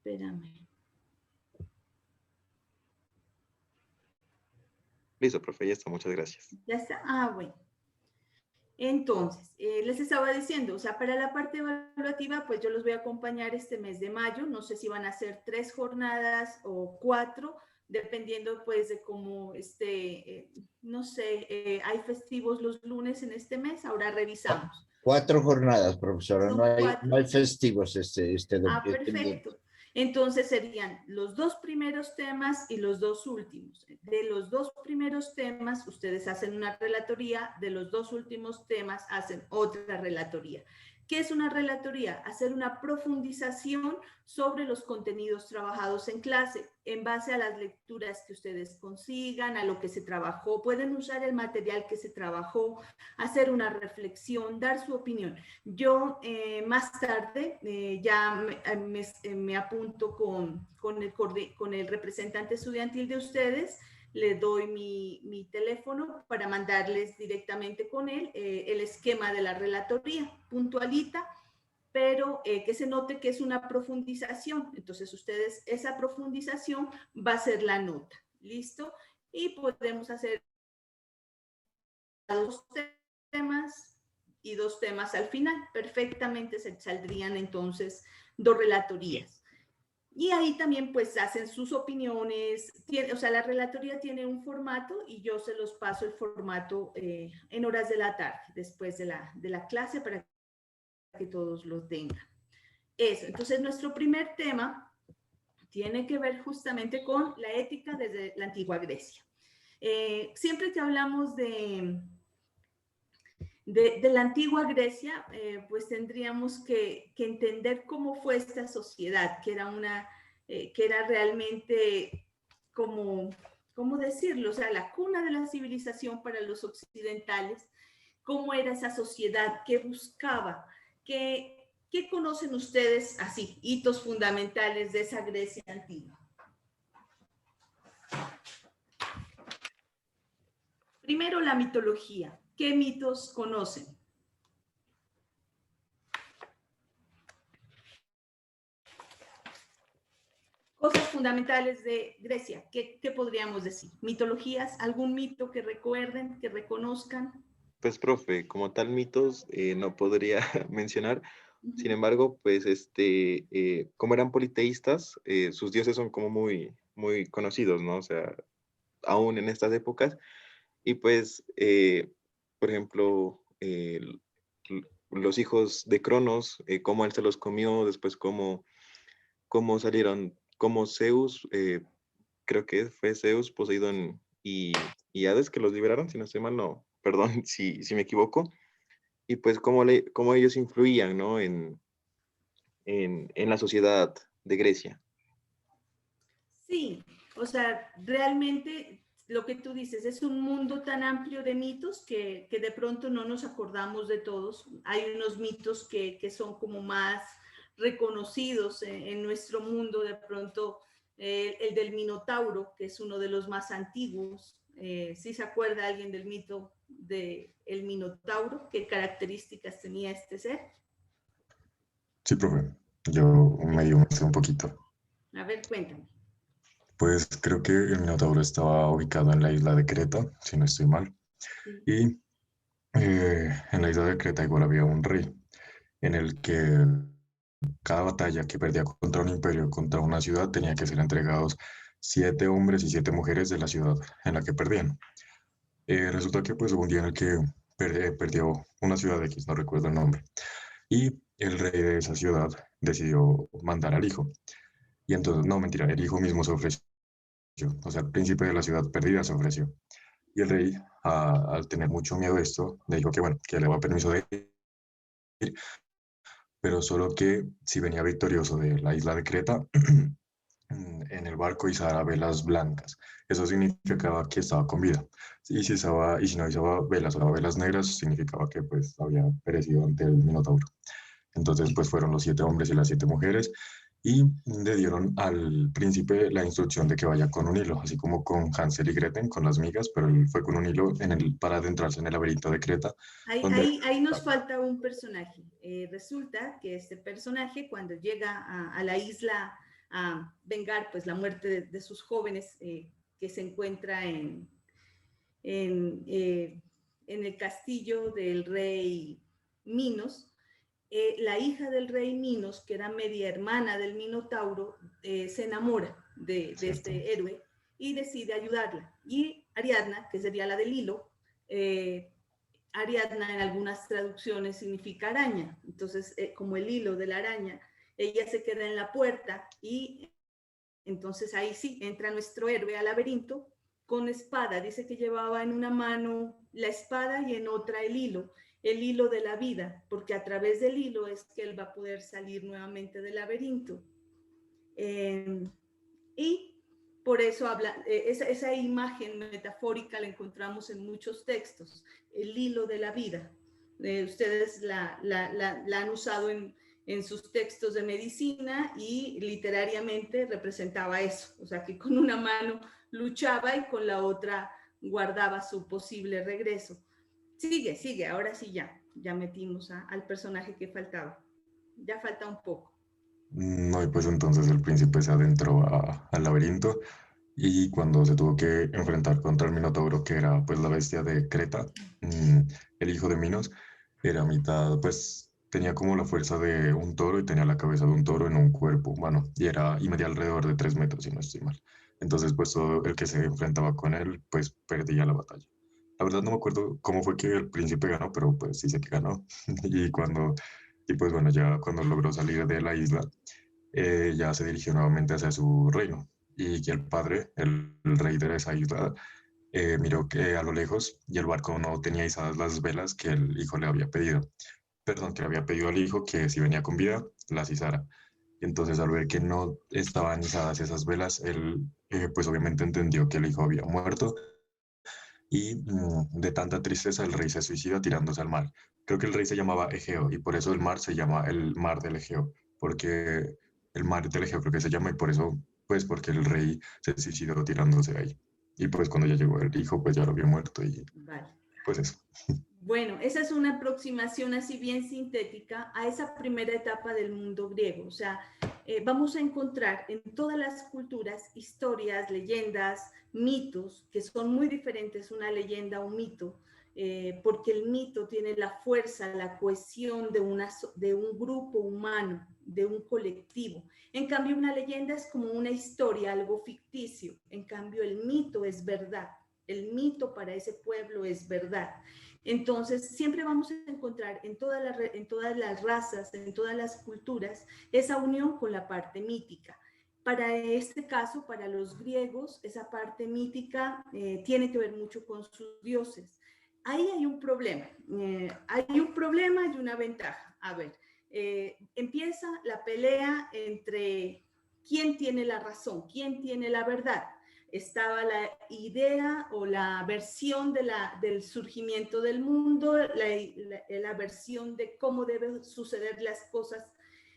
Espérame. Listo, profe, ya está, muchas gracias. Ya está. Ah, bueno. Entonces, les estaba diciendo, o sea, para la parte evaluativa, pues yo los voy a acompañar este mes de mayo. No sé si van a ser 3 jornadas o 4, dependiendo pues de cómo no sé, hay festivos los lunes en este mes, ahora revisamos. 4 jornadas, profesora, Son no hay 4. festivos este Perfecto. Entonces serían los 2 primeros temas y los 2 últimos. De los 2 primeros temas, ustedes hacen una relatoría, de los 2 últimos temas hacen otra relatoría. ¿Qué es una relatoría? Hacer una profundización sobre los contenidos trabajados en clase, en base a las lecturas que ustedes consigan, a lo que se trabajó. Pueden usar el material que se trabajó, hacer una reflexión, dar su opinión. Yo más tarde ya me apunto con el representante estudiantil de ustedes, le doy mi teléfono para mandarles directamente con él el esquema de la relatoría, puntualita, pero que se note que es una profundización. Entonces ustedes, esa profundización va a ser la nota, ¿listo? Y podemos hacer 2 temas y 2 temas al final. Perfectamente se saldrían entonces 2 relatorías. Y ahí también pues hacen sus opiniones, o sea, la relatoría tiene un formato y yo se los paso el formato en horas de la tarde, después de la clase, para que todos lo tengan. Eso, entonces nuestro primer tema tiene que ver justamente con la ética desde la antigua Grecia. Siempre que hablamos de la antigua Grecia, pues tendríamos que entender cómo fue esta sociedad, que era realmente como, ¿cómo decirlo? O sea, la cuna de la civilización para los occidentales. ¿Cómo era esa sociedad? ¿Qué buscaba? ¿Qué conocen ustedes así, hitos fundamentales de esa Grecia antigua? Primero, la mitología. ¿Qué mitos conocen? Cosas fundamentales de Grecia. ¿Qué podríamos decir? ¿Mitologías? ¿Algún mito que recuerden, que reconozcan? Pues, profe, como tal mitos no podría mencionar. Sin embargo, pues, como eran politeístas, sus dioses son como muy, muy conocidos, ¿no? O sea, aún en estas épocas. Y pues, por ejemplo, los hijos de Cronos, cómo él se los comió, después cómo salieron, como Zeus, creo que fue Zeus, Poseidón y Hades que los liberaron, si no estoy mal, no, perdón si me equivoco. Y pues cómo ellos influían, ¿no? En la sociedad de Grecia. Sí, o sea, realmente lo que tú dices es un mundo tan amplio de mitos que de pronto no nos acordamos de todos. Hay unos mitos que son como más reconocidos en nuestro mundo, de pronto el del Minotauro, que es uno de los más antiguos. ¿Sí se acuerda alguien del mito del Minotauro? ¿Qué características tenía este ser? Sí, profe, yo medio me sé un poquito. A ver, cuéntame. Pues creo que el Minotauro estaba ubicado en la isla de Creta, si no estoy mal. Sí. Y en la isla de Creta igual había un rey en el que cada batalla que perdía contra un imperio, contra una ciudad, tenía que ser entregados 7 hombres y 7 mujeres de la ciudad en la que perdían. Resulta que pues hubo un día en el que perdió una ciudad X, no recuerdo el nombre, y el rey de esa ciudad decidió mandar al hijo. Y entonces, no, mentira, el hijo mismo se ofreció, o sea, el príncipe de la ciudad perdida se ofreció. Y el rey, al tener mucho miedo de esto, le dijo que bueno, que le daba permiso de ir, pero solo que si venía victorioso de la isla de Creta, en el barco izara velas blancas. Eso significaba que estaba con vida. Y si no izaba velas o velas negras, significaba que pues había perecido ante el Minotauro. Entonces pues fueron los 7 hombres y las 7 mujeres y le dieron al príncipe la instrucción de que vaya con un hilo, así como con Hansel y Gretel, con las migas, pero él fue con un hilo para adentrarse en el laberinto de Creta. Ahí nos falta un personaje. Resulta que este personaje, cuando llega a la isla a vengar pues la muerte de sus jóvenes que se encuentra en el castillo del rey Minos. La hija del rey Minos, que era media hermana del Minotauro, se enamora de este héroe y decide ayudarla. Y Ariadna, que sería la del hilo, Ariadna en algunas traducciones significa araña, entonces como el hilo de la araña, ella se queda en la puerta y entonces ahí sí entra nuestro héroe al laberinto con espada. Dice que llevaba en una mano la espada y en otra el hilo de la vida, porque a través del hilo es que él va a poder salir nuevamente del laberinto. Y por eso esa imagen metafórica la encontramos en muchos textos, el hilo de la vida. Ustedes la han usado en sus textos de medicina y literariamente representaba eso, o sea que con una mano luchaba y con la otra guardaba su posible regreso. Sigue, ahora sí ya metimos al personaje que faltaba, ya falta un poco. No, y pues entonces el príncipe se adentró al laberinto y cuando se tuvo que enfrentar contra el Minotauro, que era pues la bestia de Creta, el hijo de Minos, era mitad, pues tenía como la fuerza de un toro y tenía la cabeza de un toro en un cuerpo humano y medía alrededor de 3 metros, si no estoy mal. Entonces pues todo el que se enfrentaba con él pues perdía la batalla. La verdad no me acuerdo cómo fue que el príncipe ganó, pero pues sí sé que ganó. Y pues bueno, ya cuando logró salir de la isla, ya se dirigió nuevamente hacia su reino. Y que el padre, el rey de esa isla, miró que a lo lejos y el barco no tenía izadas las velas que el hijo le había pedido. Perdón, que le había pedido al hijo que si venía con vida, las izara. Y entonces al ver que no estaban izadas esas velas, él pues obviamente entendió que el hijo había muerto y de tanta tristeza el rey se suicida tirándose al mar. Creo que el rey se llamaba Egeo y por eso el mar se llama el mar del Egeo, porque el mar del Egeo creo que se llama y por eso, pues porque el rey se suicidó tirándose ahí. Y pues cuando ya llegó el hijo, pues ya lo había muerto y Vale. pues eso. Bueno, esa es una aproximación así bien sintética a esa primera etapa del mundo griego. O sea, vamos a encontrar en todas las culturas historias, leyendas, mitos, que son muy diferentes una leyenda a un mito, porque el mito tiene la fuerza, la cohesión de un grupo humano, de un colectivo. En cambio, una leyenda es como una historia, algo ficticio. En cambio, el mito es verdad. El mito para ese pueblo es verdad. Entonces, siempre vamos a encontrar en todas las razas, en todas las culturas, esa unión con la parte mítica. Para este caso, para los griegos, esa parte mítica tiene que ver mucho con sus dioses. Ahí hay un problema. Hay un problema y una ventaja. A ver, empieza la pelea entre quién tiene la razón, quién tiene la verdad. Estaba la idea o la versión del surgimiento del mundo, la versión de cómo deben suceder las cosas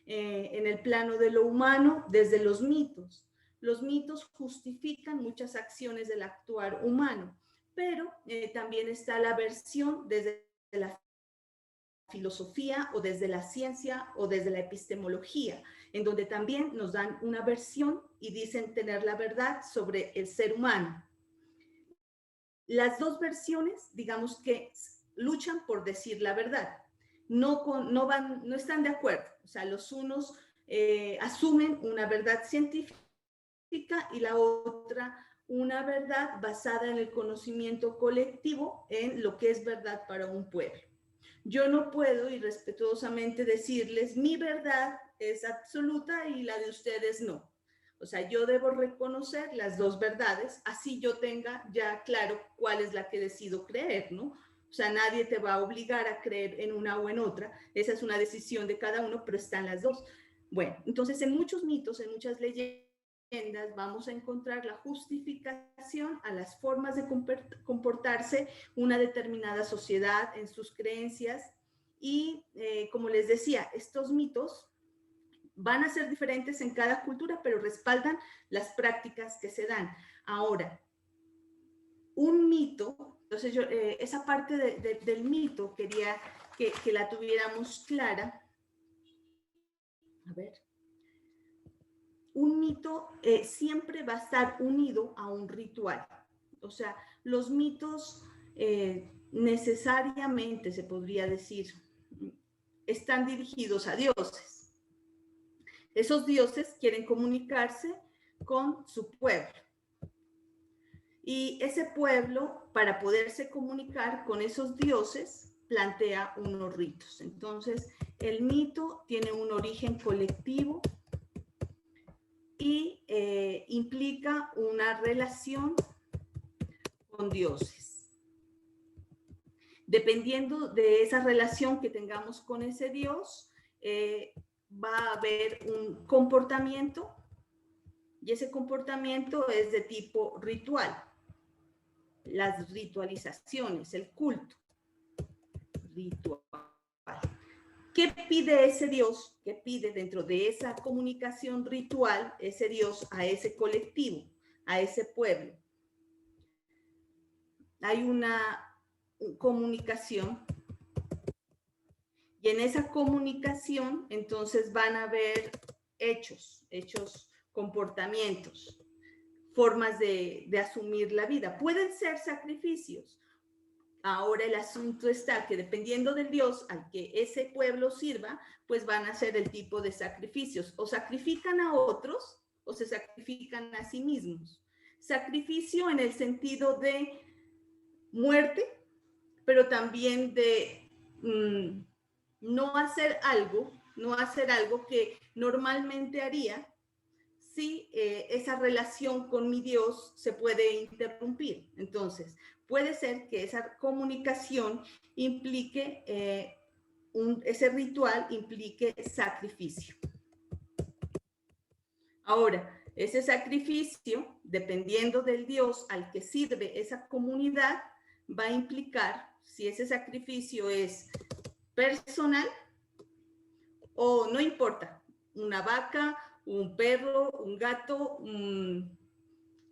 en el plano de lo humano desde los mitos. Los mitos justifican muchas acciones del actuar humano, pero también está la versión desde la filosofía o desde la ciencia o desde la epistemología, en donde también nos dan una versión y dicen tener la verdad sobre el ser humano. Las dos versiones, digamos que luchan por decir la verdad, no están de acuerdo, o sea, los unos asumen una verdad científica y la otra una verdad basada en el conocimiento colectivo, en lo que es verdad para un pueblo. Yo no puedo irrespetuosamente decirles mi verdad es absoluta y la de ustedes no. O sea, yo debo reconocer las dos verdades, así yo tenga ya claro cuál es la que decido creer, ¿no? O sea, nadie te va a obligar a creer en una o en otra. Esa es una decisión de cada uno, pero están las dos. Bueno, entonces en muchos mitos, en muchas leyendas, vamos a encontrar la justificación a las formas de comportarse una determinada sociedad en sus creencias y como les decía, estos mitos van a ser diferentes en cada cultura, pero respaldan las prácticas que se dan. Ahora, un mito, entonces yo esa parte del mito quería que la tuviéramos clara. A ver. un mito siempre va a estar unido a un ritual. O sea, los mitos necesariamente, se podría decir, están dirigidos a dioses. Esos dioses quieren comunicarse con su pueblo. Y ese pueblo, para poderse comunicar con esos dioses, plantea unos ritos. Entonces, el mito tiene un origen colectivo y implica una relación con dioses. Dependiendo de esa relación que tengamos con ese dios, va a haber un comportamiento, y ese comportamiento es de tipo ritual. Las ritualizaciones, el culto ritual. ¿Qué pide ese Dios? ¿Qué pide dentro de esa comunicación ritual ese Dios a ese colectivo, a ese pueblo? Hay una comunicación y en esa comunicación entonces van a haber hechos, comportamientos, formas de asumir la vida. Pueden ser sacrificios. Ahora el asunto está que dependiendo del Dios al que ese pueblo sirva, pues van a ser el tipo de sacrificios. O sacrifican a otros o se sacrifican a sí mismos. Sacrificio en el sentido de muerte, pero también de no hacer algo que normalmente haría si esa relación con mi Dios se puede interrumpir. Entonces, puede ser que esa comunicación implique, ese ritual implique sacrificio. Ahora, ese sacrificio, dependiendo del Dios al que sirve esa comunidad, va a implicar si ese sacrificio es personal o no importa, una vaca, un perro, un gato,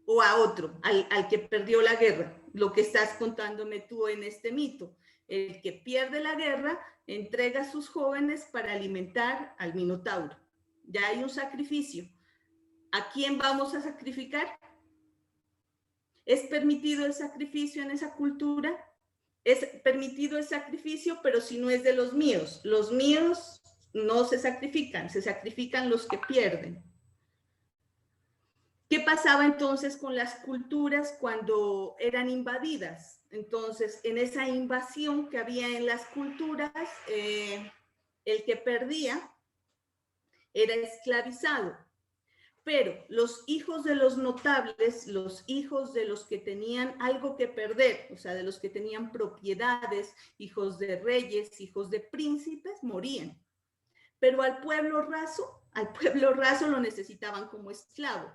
o a otro, al que perdió la guerra, lo que estás contándome tú en este mito. El que pierde la guerra entrega a sus jóvenes para alimentar al minotauro. Ya hay un sacrificio. ¿A quién vamos a sacrificar? ¿Es permitido el sacrificio en esa cultura? Es permitido el sacrificio, pero si no es de los míos. Los míos no se sacrifican los que pierden. ¿Qué pasaba entonces con las culturas cuando eran invadidas? Entonces, en esa invasión que había en las culturas, el que perdía era esclavizado. Pero los hijos de los notables, los hijos de los que tenían algo que perder, o sea, de los que tenían propiedades, hijos de reyes, hijos de príncipes, morían. Pero al pueblo raso lo necesitaban como esclavo.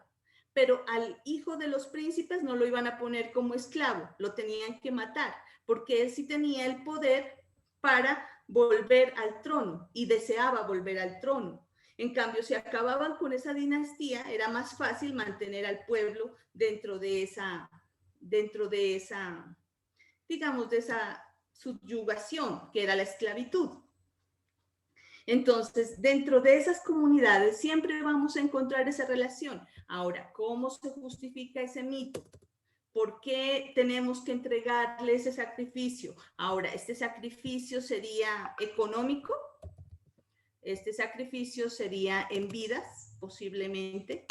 Pero al hijo de los príncipes no lo iban a poner como esclavo, lo tenían que matar, porque él sí tenía el poder para volver al trono y deseaba volver al trono. En cambio, si acababan con esa dinastía, era más fácil mantener al pueblo dentro de esa, digamos, de esa subyugación que era la esclavitud. Entonces, dentro de esas comunidades siempre vamos a encontrar esa relación. Ahora, ¿cómo se justifica ese mito? ¿Por qué tenemos que entregarle ese sacrificio? Ahora, ¿este sacrificio sería económico? Este sacrificio sería en vidas, posiblemente.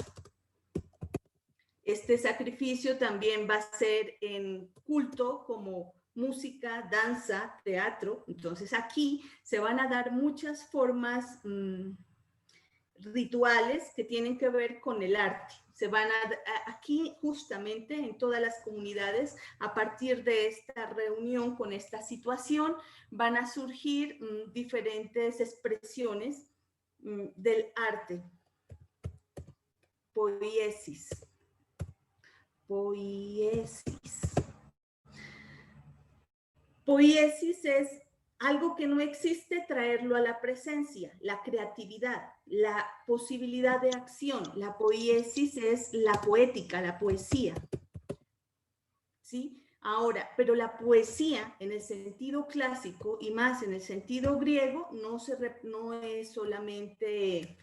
Este sacrificio también va a ser en culto, como música, danza, teatro. Entonces aquí se van a dar muchas formas rituales que tienen que ver con el arte. Se van aquí justamente en todas las comunidades, a partir de esta reunión con esta situación, van a surgir diferentes expresiones del arte. Poiesis. Poiesis es algo que no existe, traerlo a la presencia, la creatividad, la posibilidad de acción. La poiesis es la poética, la poesía. ¿Sí? Ahora, pero la poesía en el sentido clásico y más en el sentido griego no es solamente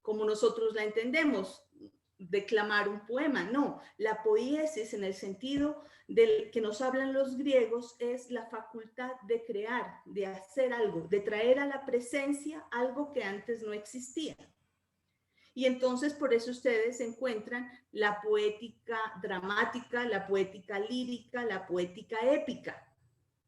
como nosotros la entendemos, declamar un poema. No, la poiesis en el sentido del que nos hablan los griegos es la facultad de crear, de hacer algo, de traer a la presencia algo que antes no existía. Y entonces por eso ustedes encuentran la poética dramática, la poética lírica, la poética épica.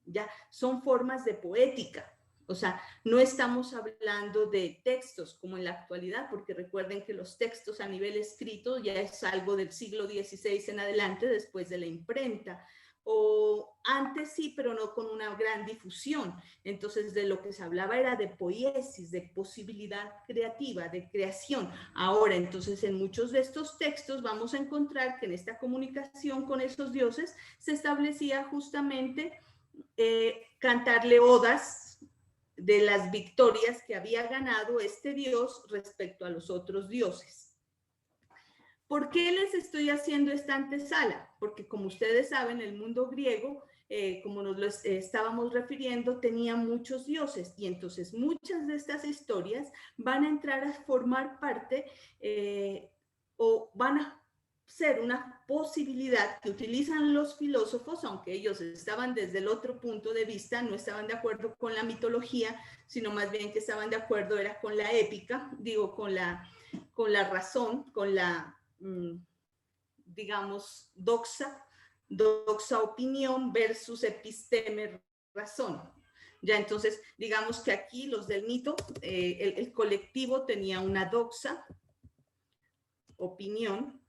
Ya son formas de poética. O sea, no estamos hablando de textos como en la actualidad, porque recuerden que los textos a nivel escrito ya es algo del siglo XVI en adelante, después de la imprenta. O antes sí, pero no con una gran difusión. Entonces, de lo que se hablaba era de poiesis, de posibilidad creativa, de creación. Ahora, entonces, en muchos de estos textos vamos a encontrar que en esta comunicación con esos dioses se establecía justamente cantarle odas de las victorias que había ganado este dios respecto a los otros dioses. ¿Por qué les estoy haciendo esta antesala? Porque como ustedes saben, el mundo griego, como nos lo estábamos refiriendo, tenía muchos dioses y entonces muchas de estas historias van a entrar a formar parte o van a ser una posibilidad que utilizan los filósofos, aunque ellos estaban desde el otro punto de vista, no estaban de acuerdo con la mitología, sino más bien que estaban de acuerdo era con la épica, digo, con la razón, con la, digamos, doxa opinión versus episteme razón. Ya entonces, digamos que aquí los del mito, el colectivo tenía una doxa opinión,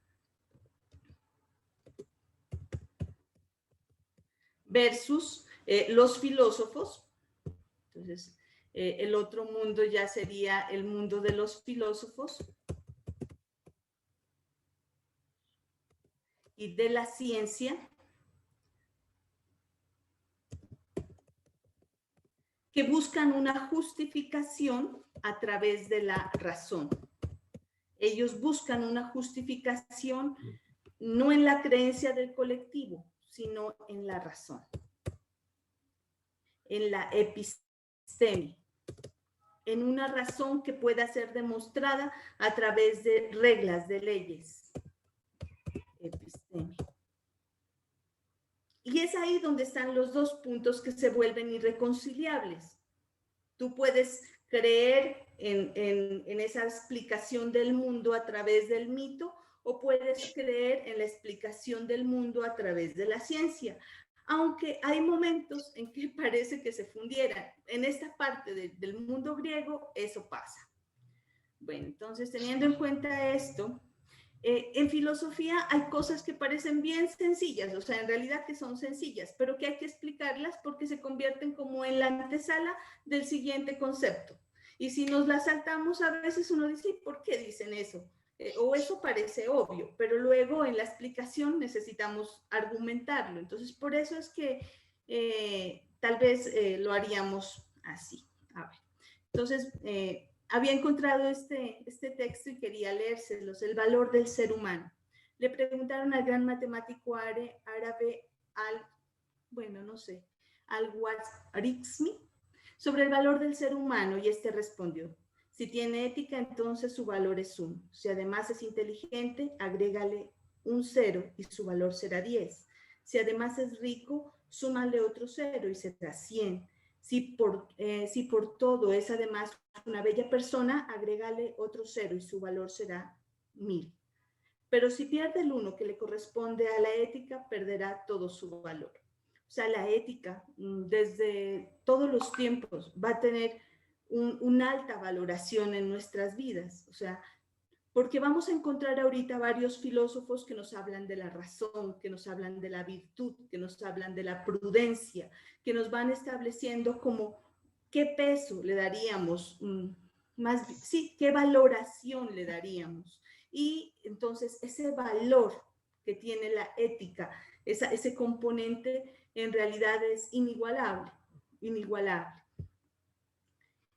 versus los filósofos. Entonces, el otro mundo ya sería el mundo de los filósofos y de la ciencia, que buscan una justificación a través de la razón. Ellos buscan una justificación no en la creencia del colectivo, sino en la razón, en la episteme, en una razón que pueda ser demostrada a través de reglas, de leyes. Episteme. Y es ahí donde están los dos puntos que se vuelven irreconciliables. Tú puedes creer en esa explicación del mundo a través del mito, o puedes creer en la explicación del mundo a través de la ciencia, aunque hay momentos en que parece que se fundieran. En esta parte del mundo griego eso pasa. Bueno, entonces teniendo en cuenta esto, en filosofía hay cosas que parecen bien sencillas, o sea, en realidad que son sencillas, pero que hay que explicarlas porque se convierten como en la antesala del siguiente concepto. Y si nos las saltamos, a veces uno dice, ¿por qué dicen eso? O eso parece obvio, pero luego en la explicación necesitamos argumentarlo. Entonces, por eso es que tal vez lo haríamos así. A ver. Entonces, había encontrado este texto y quería leérselos, El valor del ser humano. Le preguntaron al gran matemático árabe al-Khwarizmi sobre el valor del ser humano y este respondió: si tiene ética, entonces su valor es 1. Si además es inteligente, agrégale un 0 y su valor será 10. Si además es rico, súmale otro 0 y será 100. Si por todo es además una bella persona, agrégale otro 0 y su valor será 1000. Pero si pierde el 1 que le corresponde a la ética, perderá todo su valor. O sea, la ética desde todos los tiempos va a tener una alta valoración en nuestras vidas. O sea, porque vamos a encontrar ahorita varios filósofos que nos hablan de la razón, que nos hablan de la virtud, que nos hablan de la prudencia, que nos van estableciendo como qué peso le daríamos, qué valoración le daríamos. Y entonces ese valor que tiene la ética, ese componente en realidad es inigualable, inigualable.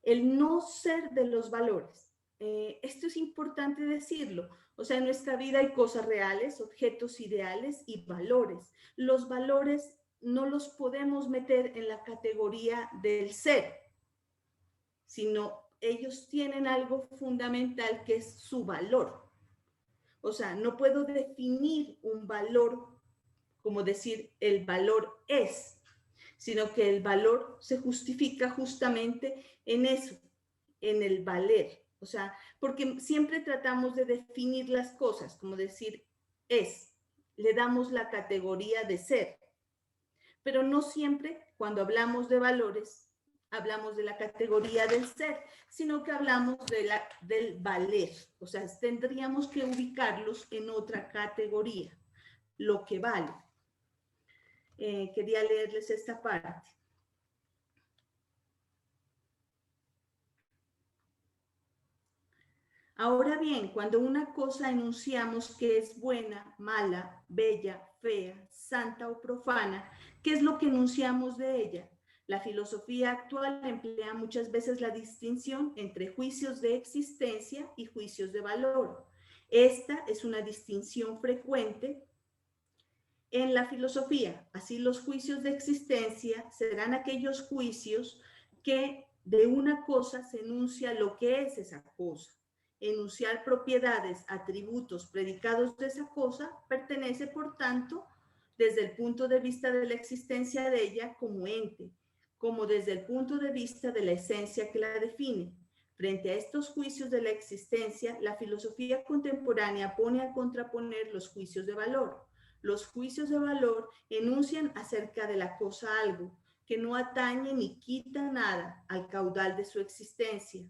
El no ser de los valores. Esto es importante decirlo. O sea, en nuestra vida hay cosas reales, objetos ideales y valores. Los valores no los podemos meter en la categoría del ser, sino ellos tienen algo fundamental que es su valor. O sea, no puedo definir un valor como decir el valor es, sino que el valor se justifica justamente en eso, en el valer. O sea, porque siempre tratamos de definir las cosas, como decir es, le damos la categoría de ser, pero no siempre cuando hablamos de valores hablamos de la categoría del ser, sino que hablamos del valer. O sea, tendríamos que ubicarlos en otra categoría, lo que vale. Quería leerles esta parte. Ahora bien, cuando una cosa enunciamos que es buena, mala, bella, fea, santa o profana, ¿qué es lo que enunciamos de ella? La filosofía actual emplea muchas veces la distinción entre juicios de existencia y juicios de valor. Esta es una distinción frecuente en la filosofía. Así, los juicios de existencia serán aquellos juicios que de una cosa se enuncia lo que es esa cosa. Enunciar propiedades, atributos, predicados de esa cosa pertenece, por tanto, desde el punto de vista de la existencia de ella como ente, como desde el punto de vista de la esencia que la define. Frente a estos juicios de la existencia, la filosofía contemporánea pone a contraponer los juicios de valor. Los juicios de valor enuncian acerca de la cosa algo que no atañe ni quita nada al caudal de su existencia,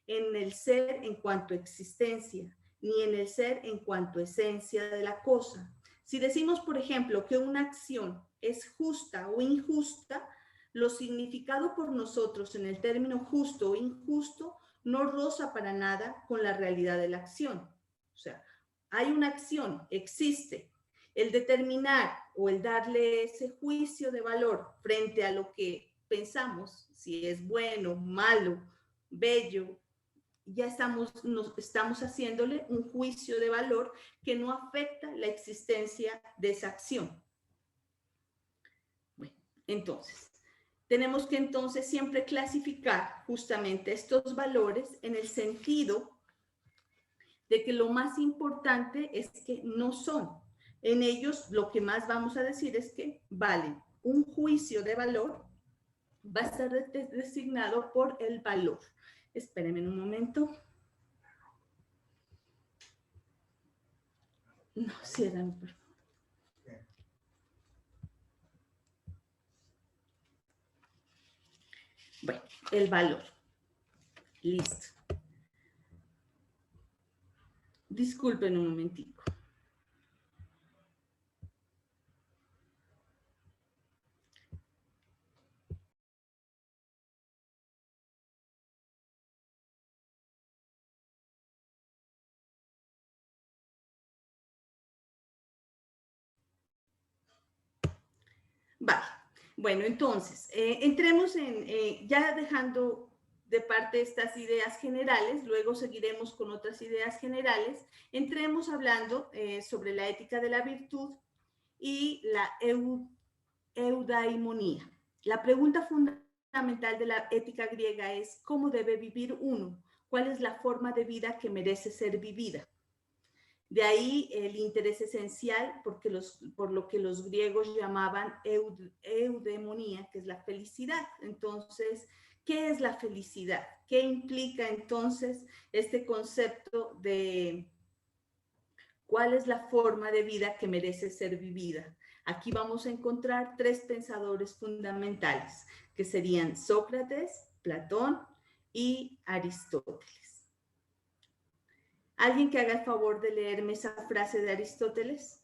en el ser en cuanto existencia, ni en el ser en cuanto esencia de la cosa. Si decimos, por ejemplo, que una acción es justa o injusta, lo significado por nosotros en el término justo o injusto no roza para nada con la realidad de la acción. O sea, hay una acción, existe. El determinar o el darle ese juicio de valor frente a lo que pensamos, si es bueno, malo, bello, ya estamos haciéndole un juicio de valor que no afecta la existencia de esa acción. Bueno, entonces, tenemos que entonces siempre clasificar justamente estos valores en el sentido de que lo más importante es que no son. En ellos lo que más vamos a decir es que valen. Un juicio de valor va a estar designado por el valor. Espérenme un momento. No, cierran, por favor. Bueno, el valor. Listo. Disculpen un momentico. Vale. Bueno, entonces, entremos en, ya dejando de parte estas ideas generales, luego seguiremos con otras ideas generales, entremos hablando sobre la ética de la virtud y la eudaimonía. La pregunta fundamental de la ética griega es ¿cómo debe vivir uno? ¿Cuál es la forma de vida que merece ser vivida? De ahí el interés esencial por lo que los griegos llamaban eudemonía, que es la felicidad. Entonces, ¿qué es la felicidad? ¿Qué implica entonces este concepto de cuál es la forma de vida que merece ser vivida? Aquí vamos a encontrar tres pensadores fundamentales, que serían Sócrates, Platón y Aristóteles. ¿Alguien que haga el favor de leerme esa frase de Aristóteles?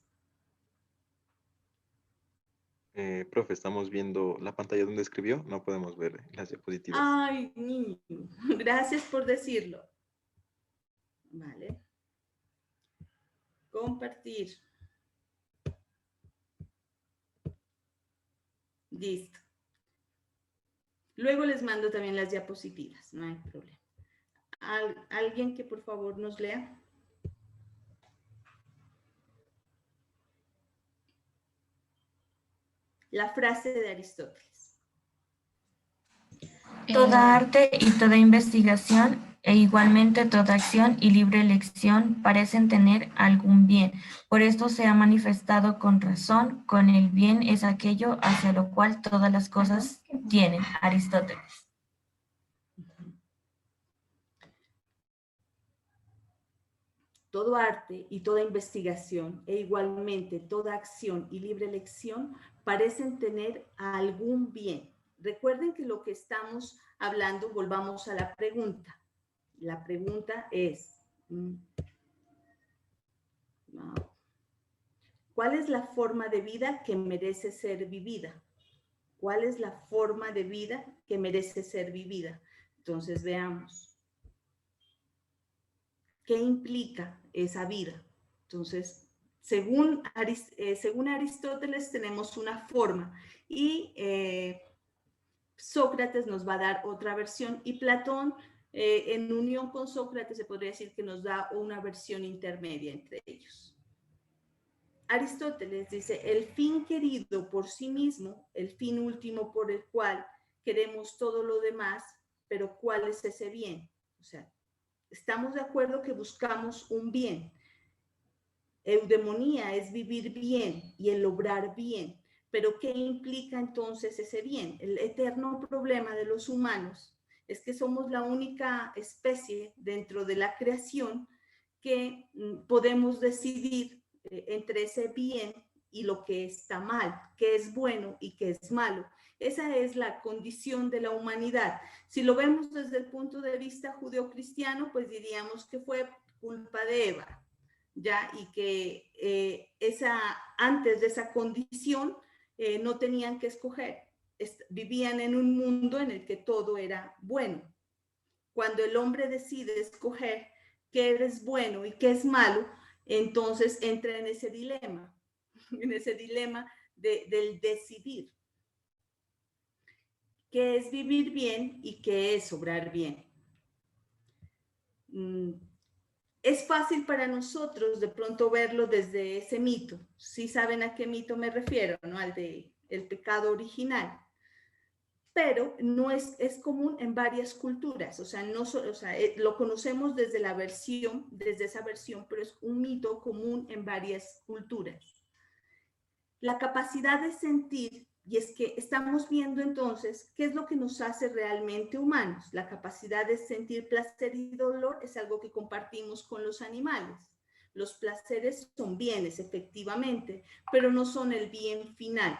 Profe, estamos viendo la pantalla donde escribió, no podemos ver las diapositivas. Ay, niño, gracias por decirlo. Vale. Compartir. Listo. Luego les mando también las diapositivas, no hay problema. ¿Alguien que por favor nos lea? La frase de Aristóteles. Toda arte y toda investigación, e igualmente toda acción y libre elección, parecen tener algún bien. Por esto se ha manifestado con razón, con el bien es aquello hacia lo cual todas las cosas tienen. Aristóteles. Todo arte y toda investigación, e igualmente toda acción y libre elección, parecen tener algún bien. Recuerden que lo que estamos hablando, volvamos a la pregunta. La pregunta es, ¿cuál es la forma de vida que merece ser vivida? ¿Cuál es la forma de vida que merece ser vivida? Entonces veamos. ¿Qué implica esa vida? Entonces, según Aristóteles tenemos una forma y Sócrates nos va a dar otra versión y Platón en unión con Sócrates se podría decir que nos da una versión intermedia entre ellos. Aristóteles dice, el fin querido por sí mismo, el fin último por el cual queremos todo lo demás, pero ¿cuál es ese bien? O sea, estamos de acuerdo que buscamos un bien. Eudemonía es vivir bien y el obrar bien. Pero ¿qué implica entonces ese bien? El eterno problema de los humanos es que somos la única especie dentro de la creación que podemos decidir entre ese bien y lo que está mal, qué es bueno y qué es malo. Esa es la condición de la humanidad. Si lo vemos desde el punto de vista judeocristiano, pues diríamos que fue culpa de Eva, ¿ya? Y que antes de esa condición no tenían que escoger. Vivían en un mundo en el que todo era bueno. Cuando el hombre decide escoger qué es bueno y qué es malo, entonces entra en ese dilema del decidir. ¿Qué es vivir bien y qué es obrar bien? Es fácil para nosotros de pronto verlo desde ese mito. Sí saben a qué mito me refiero, ¿no? Al de el pecado original. Pero no es común en varias culturas, lo conocemos desde esa versión, pero es un mito común en varias culturas. La capacidad de sentir, y es que estamos viendo entonces qué es lo que nos hace realmente humanos. La capacidad de sentir placer y dolor es algo que compartimos con los animales. Los placeres son bienes, efectivamente, pero no son el bien final.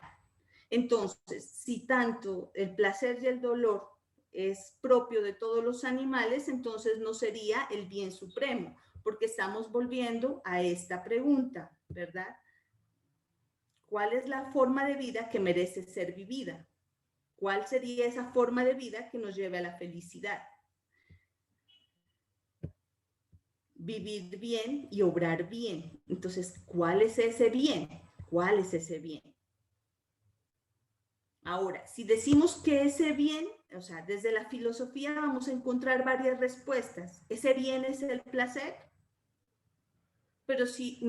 Entonces, si tanto el placer y el dolor es propio de todos los animales, entonces no sería el bien supremo, porque estamos volviendo a esta pregunta, ¿verdad? ¿Cuál es la forma de vida que merece ser vivida? ¿Cuál sería esa forma de vida que nos lleve a la felicidad? Vivir bien y obrar bien. Entonces, ¿cuál es ese bien? ¿Cuál es ese bien? Ahora, si decimos que ese bien, o sea, desde la filosofía vamos a encontrar varias respuestas. ¿Ese bien es el placer? Pero si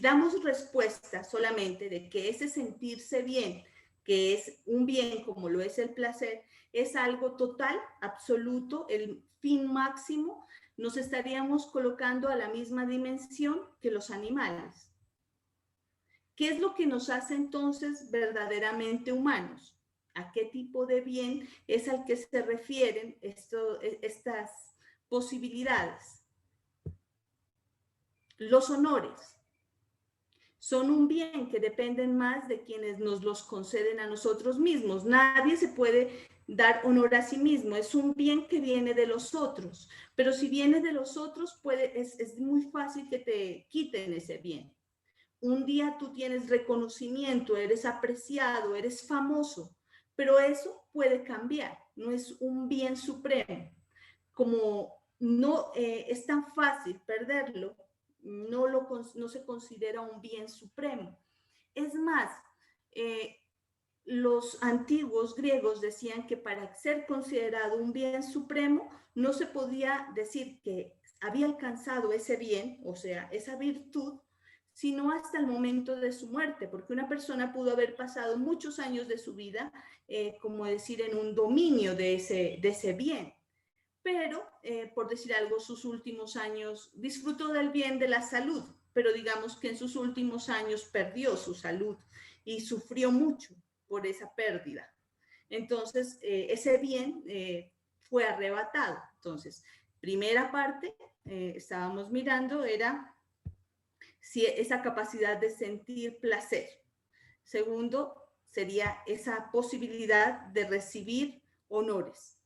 damos respuesta solamente de que ese sentirse bien, que es un bien como lo es el placer, es algo total, absoluto, el fin máximo, nos estaríamos colocando a la misma dimensión que los animales. ¿Qué es lo que nos hace entonces verdaderamente humanos? ¿A qué tipo de bien es al que se refieren estas posibilidades? Los honores son un bien que dependen más de quienes nos los conceden a nosotros mismos. Nadie se puede dar honor a sí mismo, es un bien que viene de los otros, pero si viene de los otros es muy fácil que te quiten ese bien. Un día tú tienes reconocimiento, eres apreciado, eres famoso, pero eso puede cambiar, no es un bien supremo. Como no es tan fácil perderlo, no se considera un bien supremo. Es más, los antiguos griegos decían que para ser considerado un bien supremo no se podía decir que había alcanzado ese bien, o sea, esa virtud, sino hasta el momento de su muerte, porque una persona pudo haber pasado muchos años de su vida, como decir, en un dominio de ese bien. Pero, por decir algo, sus últimos años disfrutó del bien de la salud, pero digamos que en sus últimos años perdió su salud y sufrió mucho por esa pérdida. Entonces, ese bien fue arrebatado. Entonces, primera parte, estábamos mirando, era si esa capacidad de sentir placer. Segundo, sería esa posibilidad de recibir honores.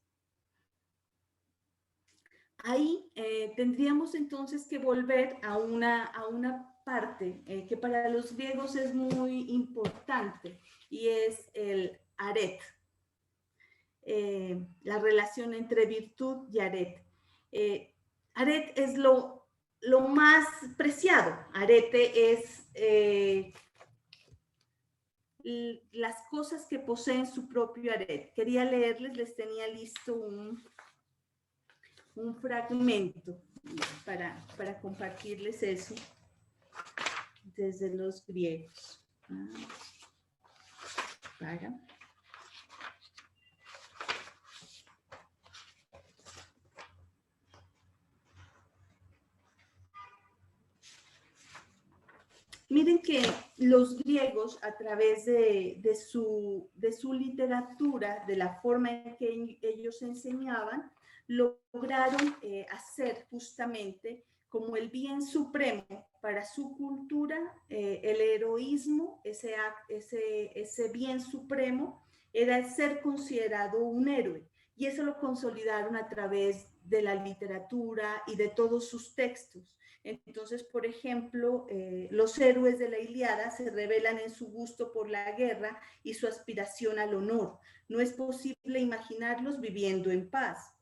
Ahí tendríamos entonces que volver a una parte que para los griegos es muy importante, y es el aret, la relación entre virtud y aret. Aret es lo más preciado. Arete es las cosas que poseen su propio aret. Quería leerles, les tenía listo un fragmento para compartirles eso desde los griegos. Miren que los griegos, a través de su literatura, de la forma en que ellos enseñaban, lograron hacer justamente como el bien supremo para su cultura, el heroísmo, ese bien supremo, era el ser considerado un héroe. Y eso lo consolidaron a través de la literatura y de todos sus textos. Entonces, por ejemplo, los héroes de la Ilíada se revelan en su gusto por la guerra y su aspiración al honor. No es posible imaginarlos viviendo en paz,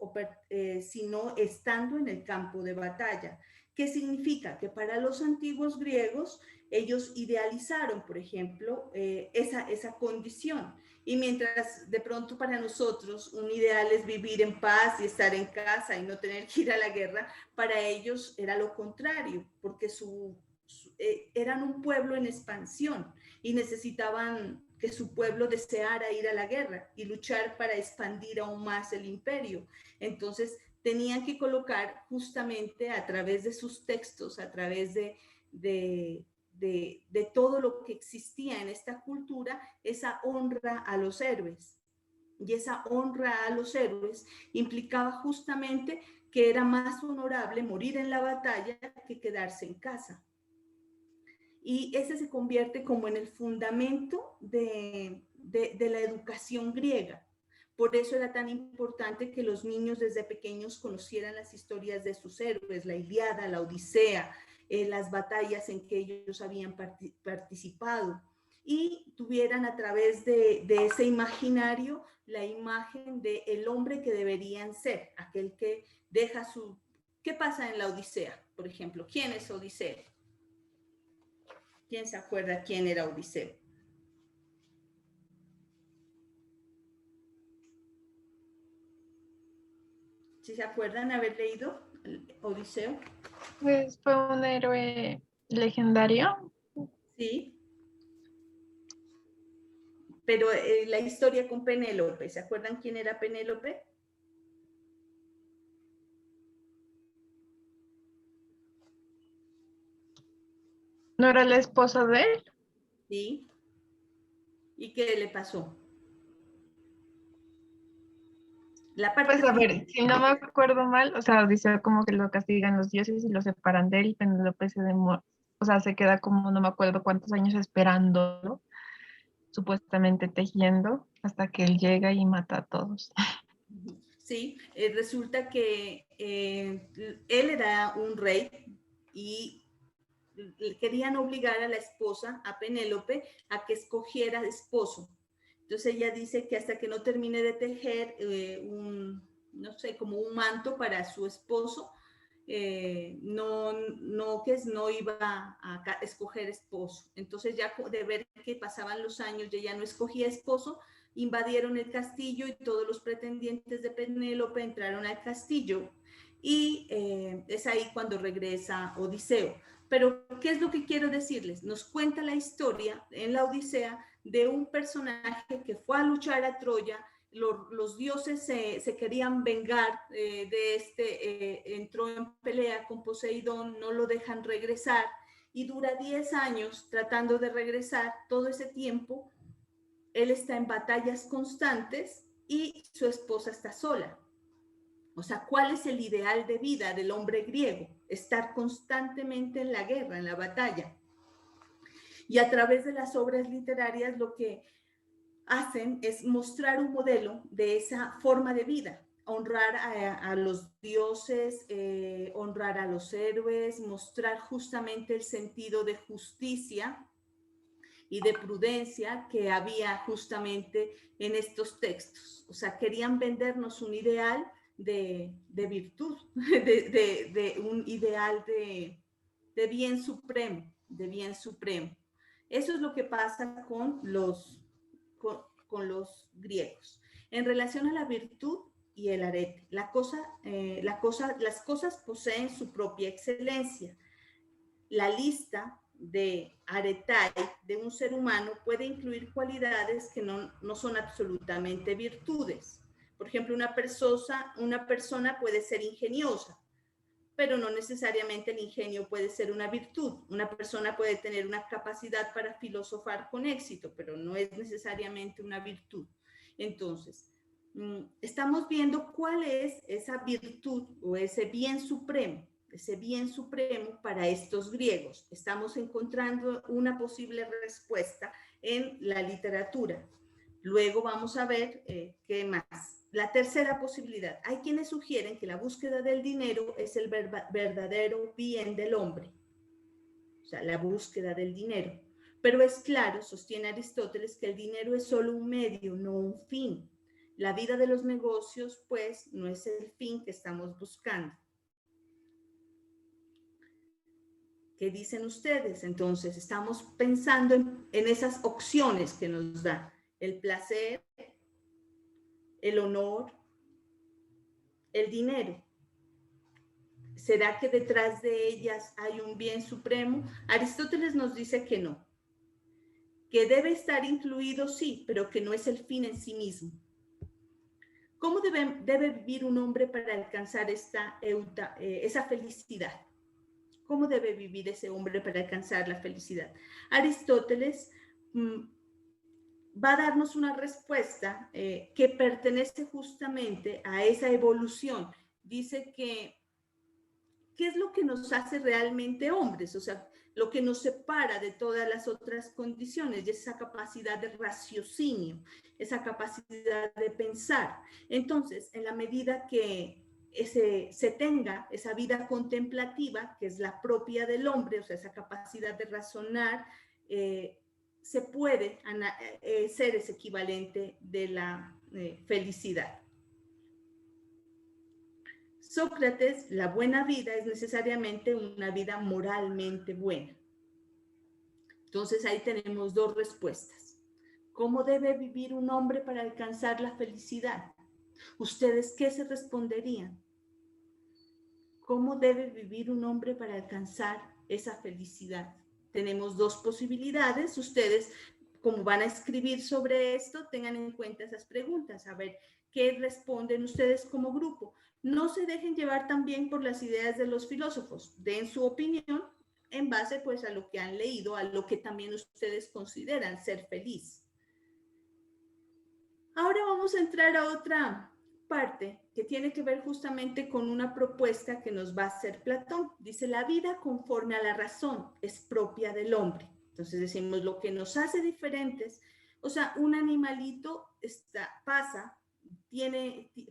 sino estando en el campo de batalla. ¿Qué significa? Que para los antiguos griegos, ellos idealizaron, por ejemplo, esa condición. Y mientras de pronto para nosotros un ideal es vivir en paz y estar en casa y no tener que ir a la guerra, para ellos era lo contrario, porque eran un pueblo en expansión y necesitaban que su pueblo deseara ir a la guerra y luchar para expandir aún más el imperio. Entonces tenían que colocar justamente a través de sus textos, a través de todo lo que existía en esta cultura, esa honra a los héroes. Y esa honra a los héroes implicaba justamente que era más honorable morir en la batalla que quedarse en casa. Y ese se convierte como en el fundamento de la educación griega. Por eso era tan importante que los niños desde pequeños conocieran las historias de sus héroes, la Ilíada, la Odisea, las batallas en que ellos habían participado, y tuvieran a través de ese imaginario la imagen del hombre que deberían ser, aquel que deja su... ¿Qué pasa en la Odisea, por ejemplo? ¿Quién es Odiseo? ¿Quién se acuerda quién era Odiseo? ¿Sí se acuerdan haber leído Odiseo? Pues fue un héroe legendario. Sí. Pero la historia con Penélope, ¿se acuerdan quién era Penélope? ¿No era la esposa de él? Sí. ¿Y qué le pasó? La parte Pues a ver, si no me acuerdo mal, o sea, dice como que lo castigan los dioses y lo separan de él, y Penélope se demora, o sea, se queda como no me acuerdo cuántos años esperándolo, supuestamente tejiendo, hasta que él llega y mata a todos. Sí, resulta que él era un rey y querían obligar a la esposa, a Penélope, a que escogiera esposo. Entonces ella dice que hasta que no termine de tejer no sé, como un manto para su esposo, no iba a escoger esposo. Entonces ya de ver que pasaban los años y ella no escogía esposo, invadieron el castillo y todos los pretendientes de Penélope entraron al castillo y es ahí cuando regresa Odiseo. Pero, ¿qué es lo que quiero decirles? Nos cuenta la historia en la Odisea de un personaje que fue a luchar a Troya. Los dioses se querían vengar de entró en pelea con Poseidón, no lo dejan regresar y dura 10 años tratando de regresar. Todo ese tiempo él está en batallas constantes y su esposa está sola. O sea, ¿cuál es el ideal de vida del hombre griego? Estar constantemente en la guerra, en la batalla. Y a través de las obras literarias lo que hacen es mostrar un modelo de esa forma de vida, honrar a los dioses, honrar a los héroes, mostrar justamente el sentido de justicia y de prudencia que había justamente en estos textos. O sea, querían vendernos un ideal de virtud, de un ideal de bien supremo, de bien supremo. Eso es lo que pasa con los griegos. En relación a la virtud y el arete, las cosas poseen su propia excelencia. La lista de aretai de un ser humano puede incluir cualidades que no son absolutamente virtudes. Por ejemplo, una persona puede ser ingeniosa, pero no necesariamente el ingenio puede ser una virtud. Una persona puede tener una capacidad para filosofar con éxito, pero no es necesariamente una virtud. Entonces, estamos viendo cuál es esa virtud o ese bien supremo para estos griegos. Estamos encontrando una posible respuesta en la literatura. Luego vamos a ver qué más. La tercera posibilidad. Hay quienes sugieren que la búsqueda del dinero es el verdadero bien del hombre. O sea, la búsqueda del dinero. Pero es claro, sostiene Aristóteles, que el dinero es solo un medio, no un fin. La vida de los negocios, pues, no es el fin que estamos buscando. ¿Qué dicen ustedes? Entonces, estamos pensando en esas opciones que nos da el placer, el honor, el dinero. ¿Será que detrás de ellas hay un bien supremo? Aristóteles nos dice que no, que debe estar incluido, sí, pero que no es el fin en sí mismo. ¿Cómo debe vivir un hombre para alcanzar esa felicidad? ¿Cómo debe vivir ese hombre para alcanzar la felicidad? Aristóteles va a darnos una respuesta que pertenece justamente a esa evolución. Dice que, ¿qué es lo que nos hace realmente hombres? O sea, lo que nos separa de todas las otras condiciones, y esa capacidad de raciocinio, esa capacidad de pensar. Entonces, en la medida que se tenga esa vida contemplativa, que es la propia del hombre, o sea, esa capacidad de razonar, se puede ser ese equivalente de la felicidad. Sócrates, la buena vida es necesariamente una vida moralmente buena. Entonces ahí tenemos dos respuestas. ¿Cómo debe vivir un hombre para alcanzar la felicidad? ¿Ustedes qué se responderían? ¿Cómo debe vivir un hombre para alcanzar esa felicidad? Tenemos dos posibilidades. Ustedes, como van a escribir sobre esto, tengan en cuenta esas preguntas. A ver, ¿qué responden ustedes como grupo? No se dejen llevar también por las ideas de los filósofos. Den su opinión en base pues a lo que han leído, a lo que también ustedes consideran ser feliz. Ahora vamos a entrar a otra parte que tiene que ver justamente con una propuesta que nos va a hacer Platón. Dice, la vida conforme a la razón es propia del hombre. Entonces decimos, lo que nos hace diferentes, o sea, un animalito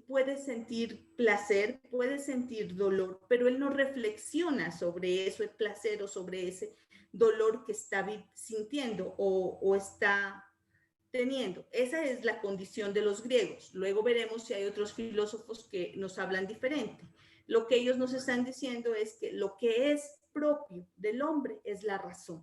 puede sentir placer, puede sentir dolor, pero él no reflexiona sobre eso, el placer o sobre ese dolor que está sintiendo o está teniendo. Esa es la condición de los griegos. Luego veremos si hay otros filósofos que nos hablan diferente. Lo que ellos nos están diciendo es que lo que es propio del hombre es la razón.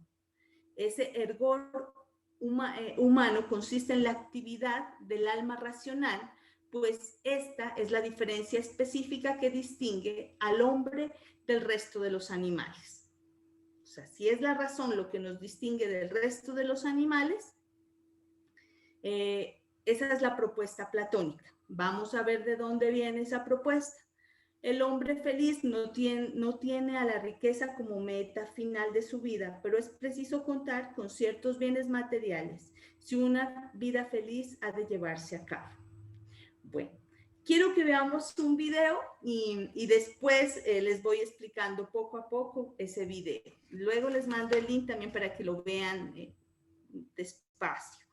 Ese ergor humano consiste en la actividad del alma racional pues esta es la diferencia específica que distingue al hombre del resto de los animales. O sea, si es la razón lo que nos distingue del resto de los animales, esa es la propuesta platónica. Vamos a ver de dónde viene esa propuesta. El hombre feliz no tiene a la riqueza como meta final de su vida, pero es preciso contar con ciertos bienes materiales si una vida feliz ha de llevarse a cabo. Bueno, quiero que veamos un video y después les voy explicando poco a poco ese video. Luego les mando el link también para que lo vean despacio.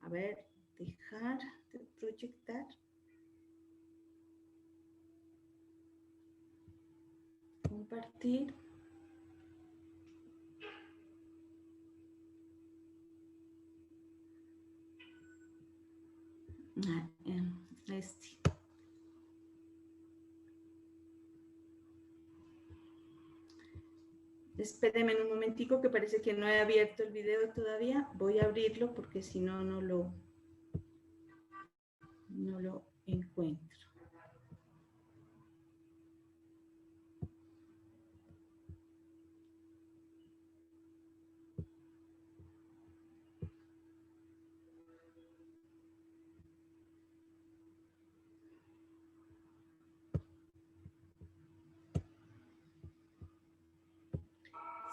A ver, dejar de proyectar. Compartir. Este. Espérenme un momentico que parece que no he abierto el video todavía. Voy a abrirlo porque si no, no lo encuentro.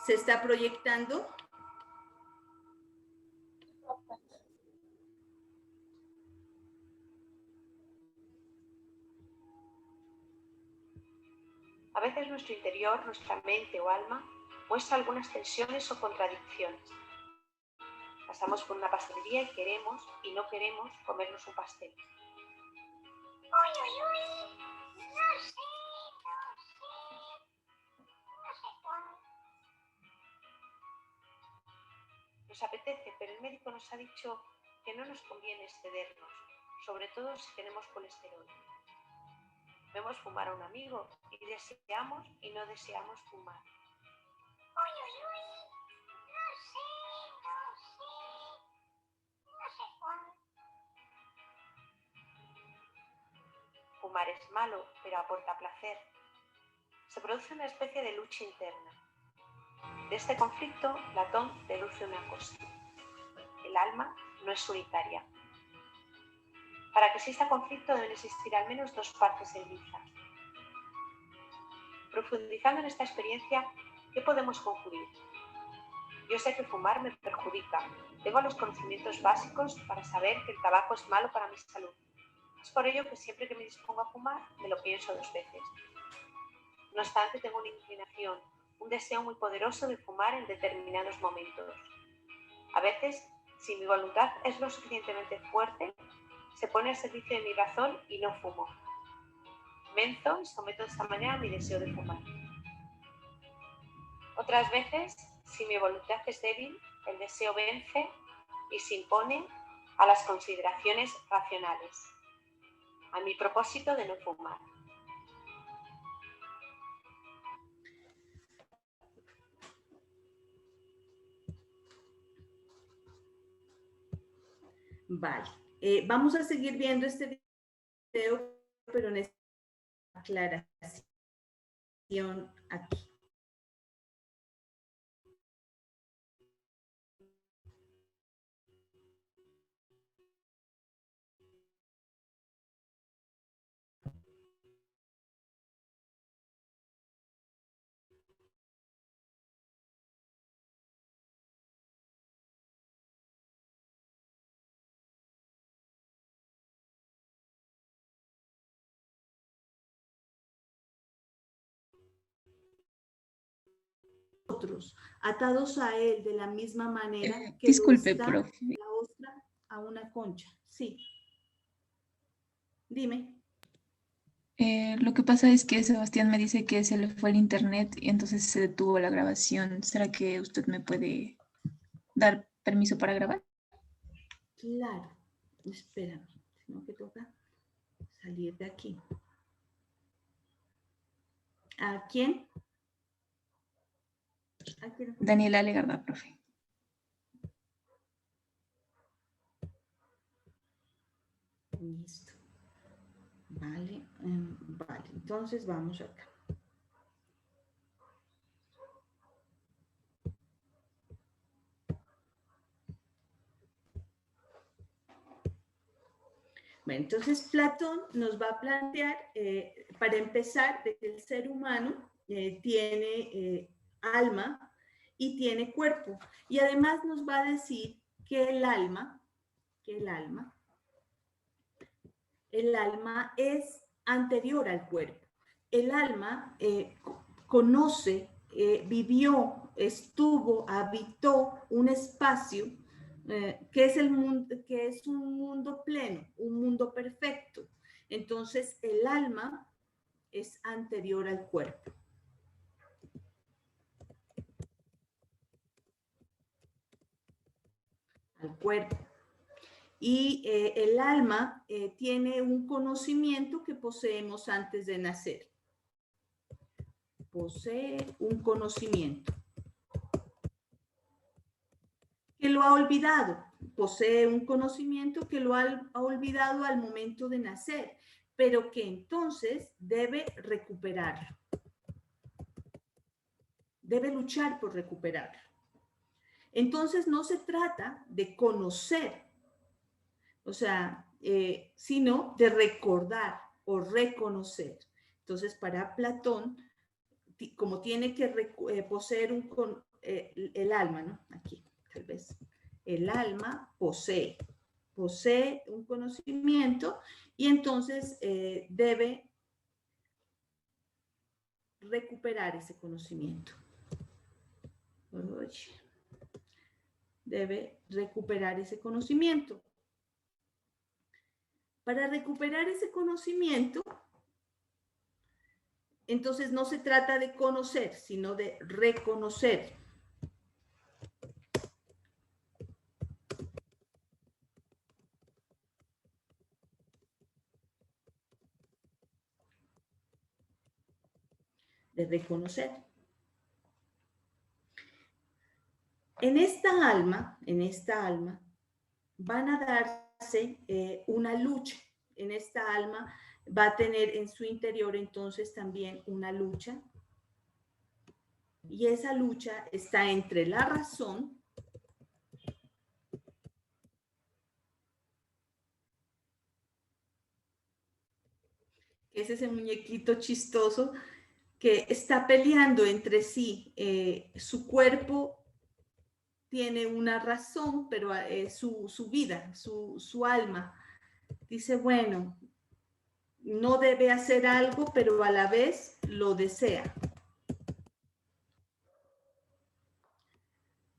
¿Se está proyectando? A veces nuestro interior, nuestra mente o alma, muestra algunas tensiones o contradicciones. Pasamos por una pastelería y queremos y no queremos comernos un pastel. Uy, uy, uy, no sé cuándo. Nos apetece, pero el médico nos ha dicho que no nos conviene excedernos, sobre todo si tenemos colesterol. Vemos fumar a un amigo y deseamos y no deseamos fumar. Uy, uy, uy, no sé cuándo. Fumar es malo, pero aporta placer. Se produce una especie de lucha interna. De este conflicto, Platón deduce una cosa. El alma no es unitaria. Para que exista conflicto deben existir al menos dos partes en liza. Profundizando en esta experiencia, ¿qué podemos concluir? Yo sé que fumar me perjudica. Tengo los conocimientos básicos para saber que el tabaco es malo para mi salud. Es por ello que siempre que me dispongo a fumar, me lo pienso dos veces. No obstante, tengo una inclinación, un deseo muy poderoso de fumar en determinados momentos. A veces, si mi voluntad es lo suficientemente fuerte, se pone al servicio de mi razón y no fumo. Venzo y someto de esta manera mi deseo de fumar. Otras veces, si mi voluntad es débil, el deseo vence y se impone a las consideraciones racionales, a mi propósito de no fumar. Vale. Vamos a seguir viendo este video, pero en esta aclaración aquí. Otros, atados a él de la misma manera que disculpe, lo está profe. la ostra a una concha. Sí. Dime. Lo que pasa es que Sebastián me dice que se le fue el internet y entonces se detuvo la grabación. ¿Será que usted me puede dar permiso para grabar? Claro. Espérame, sino que toca salir de aquí. ¿A quién? ¿A quién? Daniela Legarda, profe. Listo. Vale, vale, entonces vamos acá. Bueno, entonces Platón nos va a plantear, para empezar, de que el ser humano tiene alma y tiene cuerpo. Y además nos va a decir que el alma es anterior al cuerpo. El alma conoce, vivió, estuvo, habitó un espacio que es el mundo, que es un mundo pleno, un mundo perfecto. Entonces, el alma es anterior al cuerpo. Al cuerpo. Y el alma tiene un conocimiento que poseemos antes de nacer. Posee un conocimiento que lo ha olvidado. Posee un conocimiento que lo ha olvidado al momento de nacer, pero que entonces debe recuperarlo. Debe luchar por recuperarlo. Entonces no se trata de conocer, o sea, sino de recordar o reconocer. Entonces, para Platón, como tiene que poseer el alma, ¿no? Aquí, tal vez. El alma posee un conocimiento y entonces debe recuperar ese conocimiento. Debe recuperar ese conocimiento. Para recuperar ese conocimiento, entonces no se trata de conocer, sino de reconocer. De reconocer. En esta alma van a darse una lucha. En esta alma va a tener en su interior entonces también una lucha. Y esa lucha está entre la razón que es ese muñequito chistoso que está peleando entre sí. Su cuerpo tiene una razón, pero su vida, su alma, dice, bueno, no debe hacer algo, pero a la vez lo desea.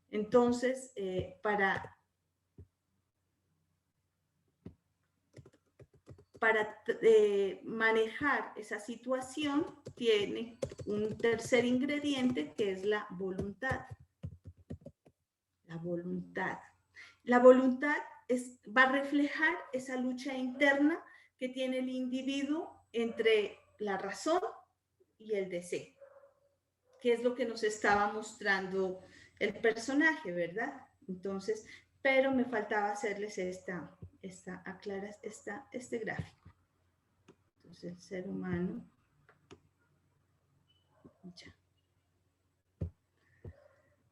Entonces, para manejar esa situación, tiene un tercer ingrediente que es la voluntad. La voluntad. La voluntad va a reflejar esa lucha interna que tiene el individuo entre la razón y el deseo, que es lo que nos estaba mostrando el personaje, ¿verdad? Entonces, pero me faltaba hacerles este gráfico. Entonces, el ser humano. Ya.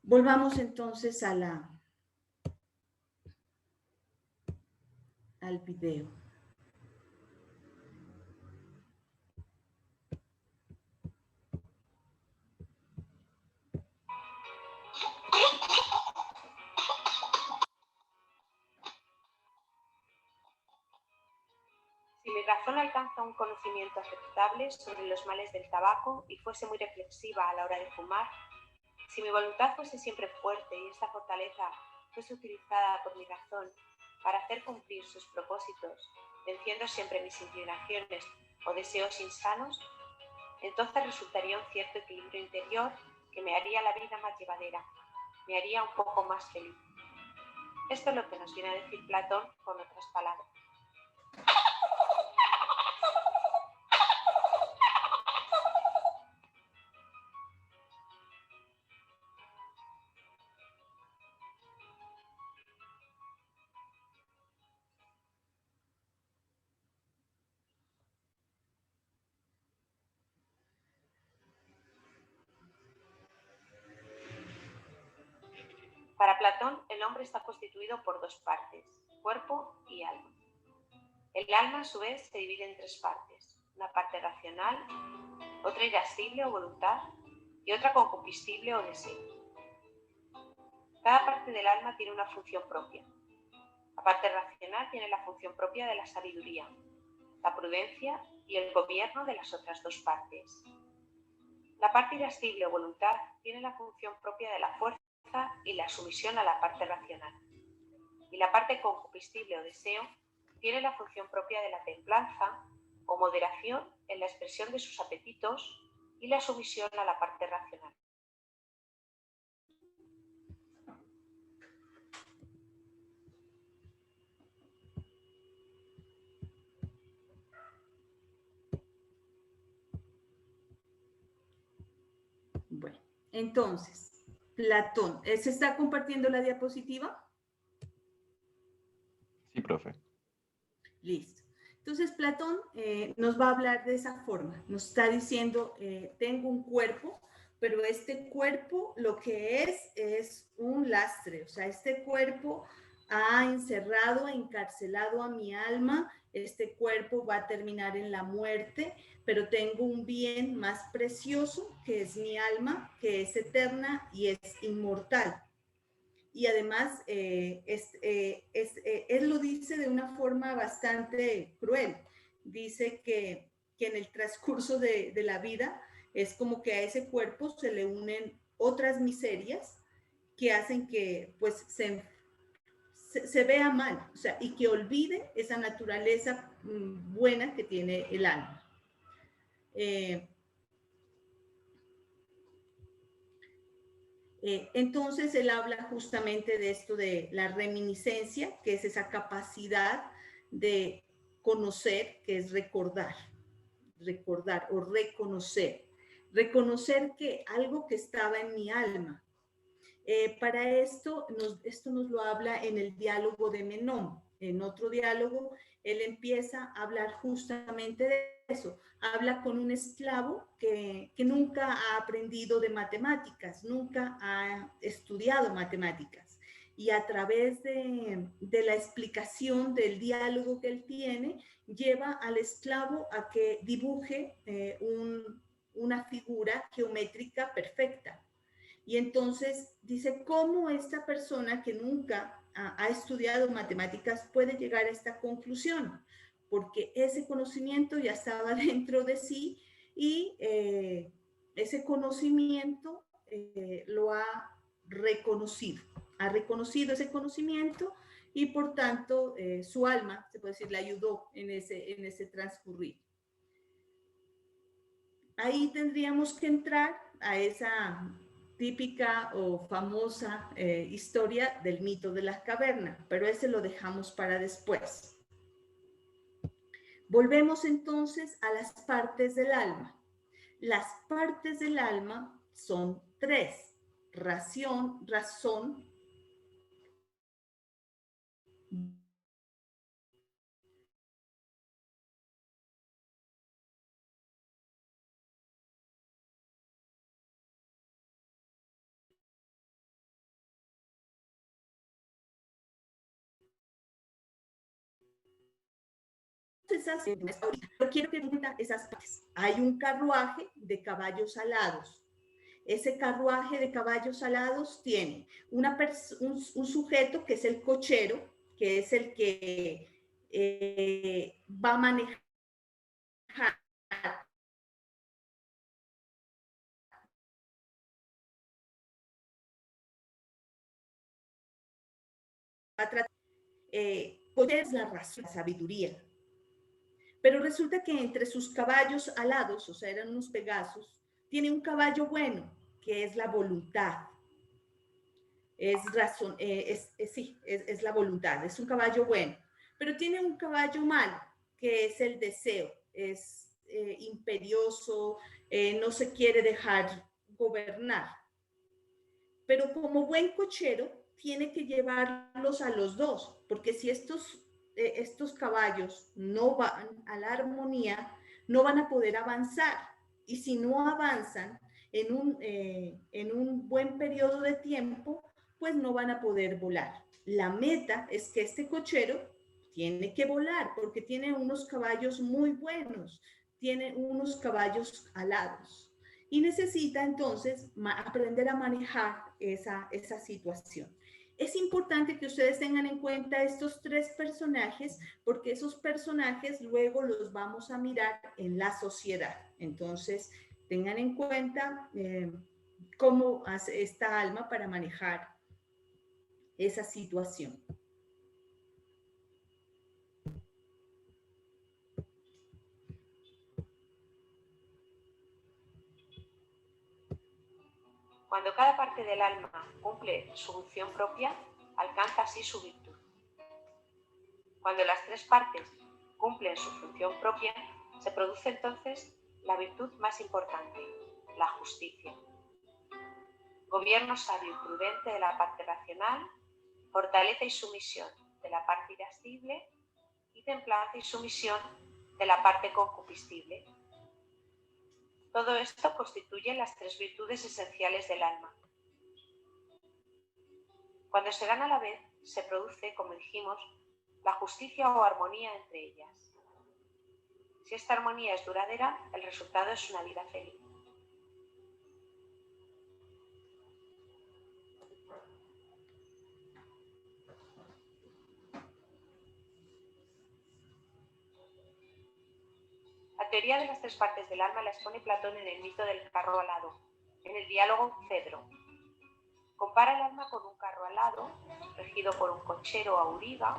Volvamos entonces al video. Si mi razón alcanza un conocimiento aceptable sobre los males del tabaco y fuese muy reflexiva a la hora de fumar, si mi voluntad fuese siempre fuerte y esta fortaleza fuese utilizada por mi razón para hacer cumplir sus propósitos, venciendo siempre mis inclinaciones o deseos insanos, entonces resultaría un cierto equilibrio interior que me haría la vida más llevadera, me haría un poco más feliz. Esto es lo que nos viene a decir Platón con otras palabras. Platón, el hombre está constituido por dos partes, cuerpo y alma. El alma, a su vez, se divide en tres partes, una parte racional, otra irascible o voluntad y otra concupiscible o deseo. Cada parte del alma tiene una función propia. La parte racional tiene la función propia de la sabiduría, la prudencia y el gobierno de las otras dos partes. La parte irascible o voluntad tiene la función propia de la fuerza y la sumisión a la parte racional. Y la parte concupiscible o deseo tiene la función propia de la templanza o moderación en la expresión de sus apetitos y la sumisión a la parte racional. Bueno, entonces, Platón, ¿se está compartiendo la diapositiva? Sí, profe. Listo. Entonces, Platón nos va a hablar de esa forma. Nos está diciendo, tengo un cuerpo, pero este cuerpo lo que es un lastre. O sea, este cuerpo ha encerrado, encarcelado a mi alma. Este cuerpo va a terminar en la muerte, pero tengo un bien más precioso, que es mi alma, que es eterna y es inmortal. Y además, él lo dice de una forma bastante cruel. Dice que en el transcurso de la vida es como que a ese cuerpo se le unen otras miserias que hacen que pues se vea mal, o sea, y que olvide esa naturaleza buena que tiene el alma. Entonces él habla justamente de esto de la reminiscencia, que es esa capacidad de conocer, que es recordar o reconocer que algo que estaba en mi alma. Para esto nos lo habla en el diálogo de Menón. En otro diálogo, él empieza a hablar justamente de eso. Habla con un esclavo que nunca ha aprendido de matemáticas, nunca ha estudiado matemáticas. Y a través de la explicación del diálogo que él tiene, lleva al esclavo a que dibuje una figura geométrica perfecta. Y entonces dice, ¿cómo esta persona que nunca ha estudiado matemáticas puede llegar a esta conclusión? Porque ese conocimiento ya estaba dentro de sí y ese conocimiento lo ha reconocido ese conocimiento y por tanto su alma, se puede decir, le ayudó en ese transcurrir. Ahí tendríamos que entrar a esa típica o famosa historia del mito de la caverna, pero ese lo dejamos para después. Volvemos entonces a las partes del alma. Las partes del alma son tres: razón, pero quiero que entiendan esas partes. Hay un carruaje de caballos alados. Ese carruaje de caballos alados tiene un sujeto que es el cochero, que es el que va a manejar es la razón, la sabiduría. Pero resulta que entre sus caballos alados, o sea, eran unos pegasos, tiene un caballo bueno, que es la voluntad. Es razón, sí, es la voluntad, es un caballo bueno. Pero tiene un caballo malo, que es el deseo, es imperioso, no se quiere dejar gobernar. Pero como buen cochero, tiene que llevarlos a los dos, porque si estos caballos no van a la armonía, no van a poder avanzar. Y si no avanzan en un buen periodo de tiempo, pues no van a poder volar. La meta es que este cochero tiene que volar porque tiene unos caballos muy buenos, tiene unos caballos alados y necesita entonces aprender a manejar esa situación. Es importante que ustedes tengan en cuenta estos tres personajes porque esos personajes luego los vamos a mirar en la sociedad. Entonces, tengan en cuenta cómo hace esta alma para manejar esa situación. Cuando cada parte del alma cumple su función propia, alcanza así su virtud. Cuando las tres partes cumplen su función propia, se produce entonces la virtud más importante, la justicia. Gobierno sabio y prudente de la parte racional, fortaleza y sumisión de la parte irascible y templanza y sumisión de la parte concupiscible. Todo esto constituye las tres virtudes esenciales del alma. Cuando se dan a la vez, se produce, como dijimos, la justicia o armonía entre ellas. Si esta armonía es duradera, el resultado es una vida feliz. La teoría de las tres partes del alma la expone Platón en el mito del carro alado, en el diálogo Fedro. Compara el alma con un carro alado, regido por un cochero auriga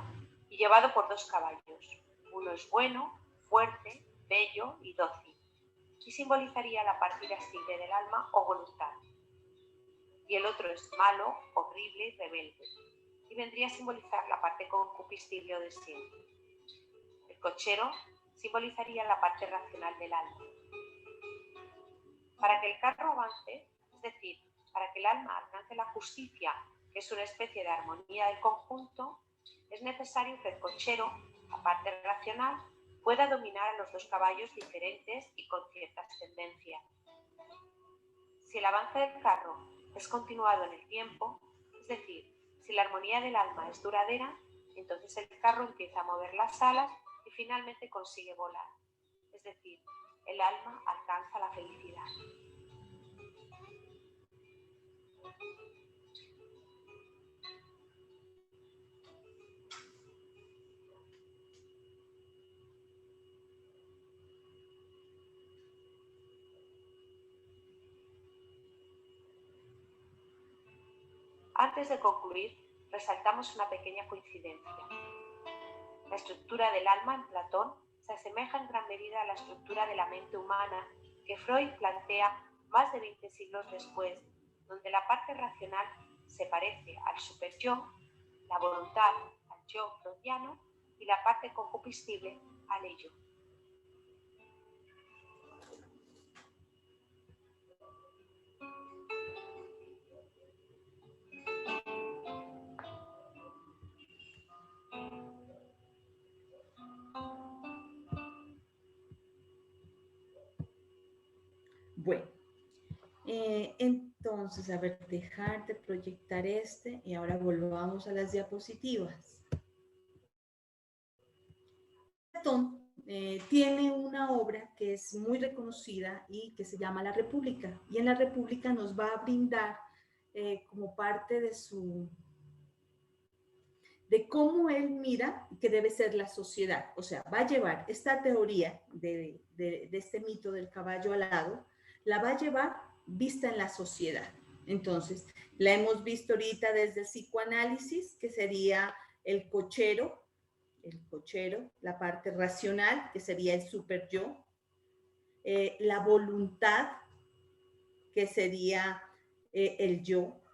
y llevado por dos caballos. Uno es bueno, fuerte, bello y dócil, y simbolizaría la parte irascible del alma o voluntad. Y el otro es malo, horrible y rebelde, y vendría a simbolizar la parte concupiscible o desciende. El cochero simbolizaría la parte racional del alma. Para que el carro avance, es decir, para que el alma alcance la justicia, que es una especie de armonía del conjunto, es necesario que el cochero, la parte racional, pueda dominar a los dos caballos diferentes y con ciertas tendencias. Si el avance del carro es continuado en el tiempo, es decir, si la armonía del alma es duradera, entonces el carro empieza a mover las alas y finalmente consigue volar. Es decir, el alma alcanza la felicidad. Antes de concluir, resaltamos una pequeña coincidencia. La estructura del alma en Platón se asemeja en gran medida a la estructura de la mente humana que Freud plantea más de 20 siglos después, donde la parte racional se parece al superyo, la voluntad al yo freudiano y la parte concupiscible al ello. Bueno, entonces, a ver, dejar de proyectar y ahora volvamos a las diapositivas. Platón tiene una obra que es muy reconocida y que se llama La República. Y en La República nos va a brindar como parte de cómo él mira que debe ser la sociedad. O sea, va a llevar esta teoría de este mito del caballo alado, la va a llevar vista en la sociedad. Entonces, la hemos visto ahorita desde el psicoanálisis, que sería el cochero, la parte racional, que sería el superyo, la voluntad, que sería el yo,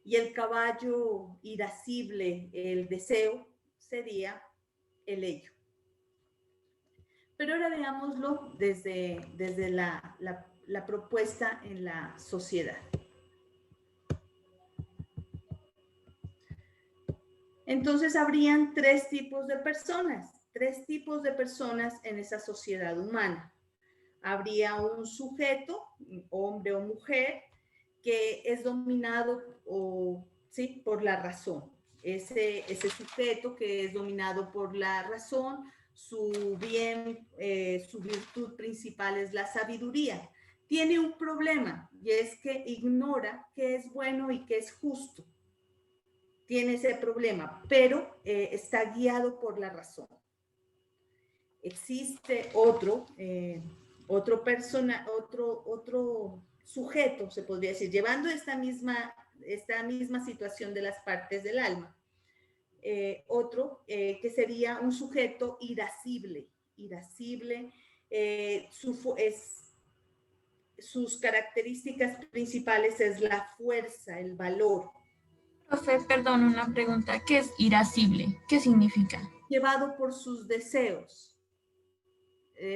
y el caballo irascible, el deseo, sería el ello. Pero ahora veámoslo desde la propuesta en la sociedad. Entonces habrían tres tipos de personas en esa sociedad humana. Habría un sujeto, hombre o mujer, que es dominado o ¿sí? Por la razón. Ese sujeto que es dominado por la razón, su bien, su virtud principal es la sabiduría. Tiene un problema y es que ignora qué es bueno y qué es justo. Tiene ese problema, pero está guiado por la razón. Existe otro sujeto, se podría decir, llevando esta misma situación de las partes del alma. Que sería un sujeto irascible. Sus características principales es la fuerza, el valor. Profe, perdón, una pregunta. ¿Qué es irascible? ¿Qué significa? Llevado por sus deseos.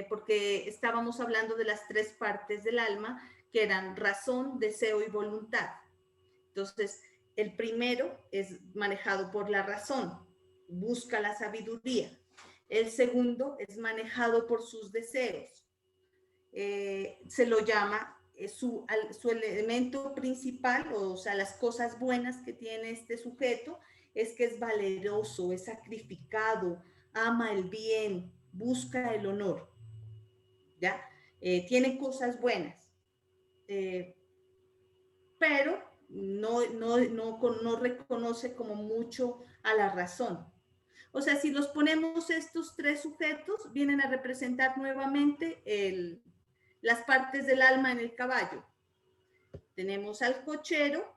Porque estábamos hablando de las tres partes del alma, que eran razón, deseo y voluntad. Entonces, el primero es manejado por la razón, busca la sabiduría. El segundo es manejado por sus deseos. Se lo llama su elemento principal, o sea, las cosas buenas que tiene este sujeto, es que es valeroso, es sacrificado, ama el bien, busca el honor. ¿Ya? Tiene cosas buenas, pero no reconoce como mucho a la razón. O sea, si los ponemos estos tres sujetos, vienen a representar nuevamente las partes del alma en el caballo. Tenemos al cochero,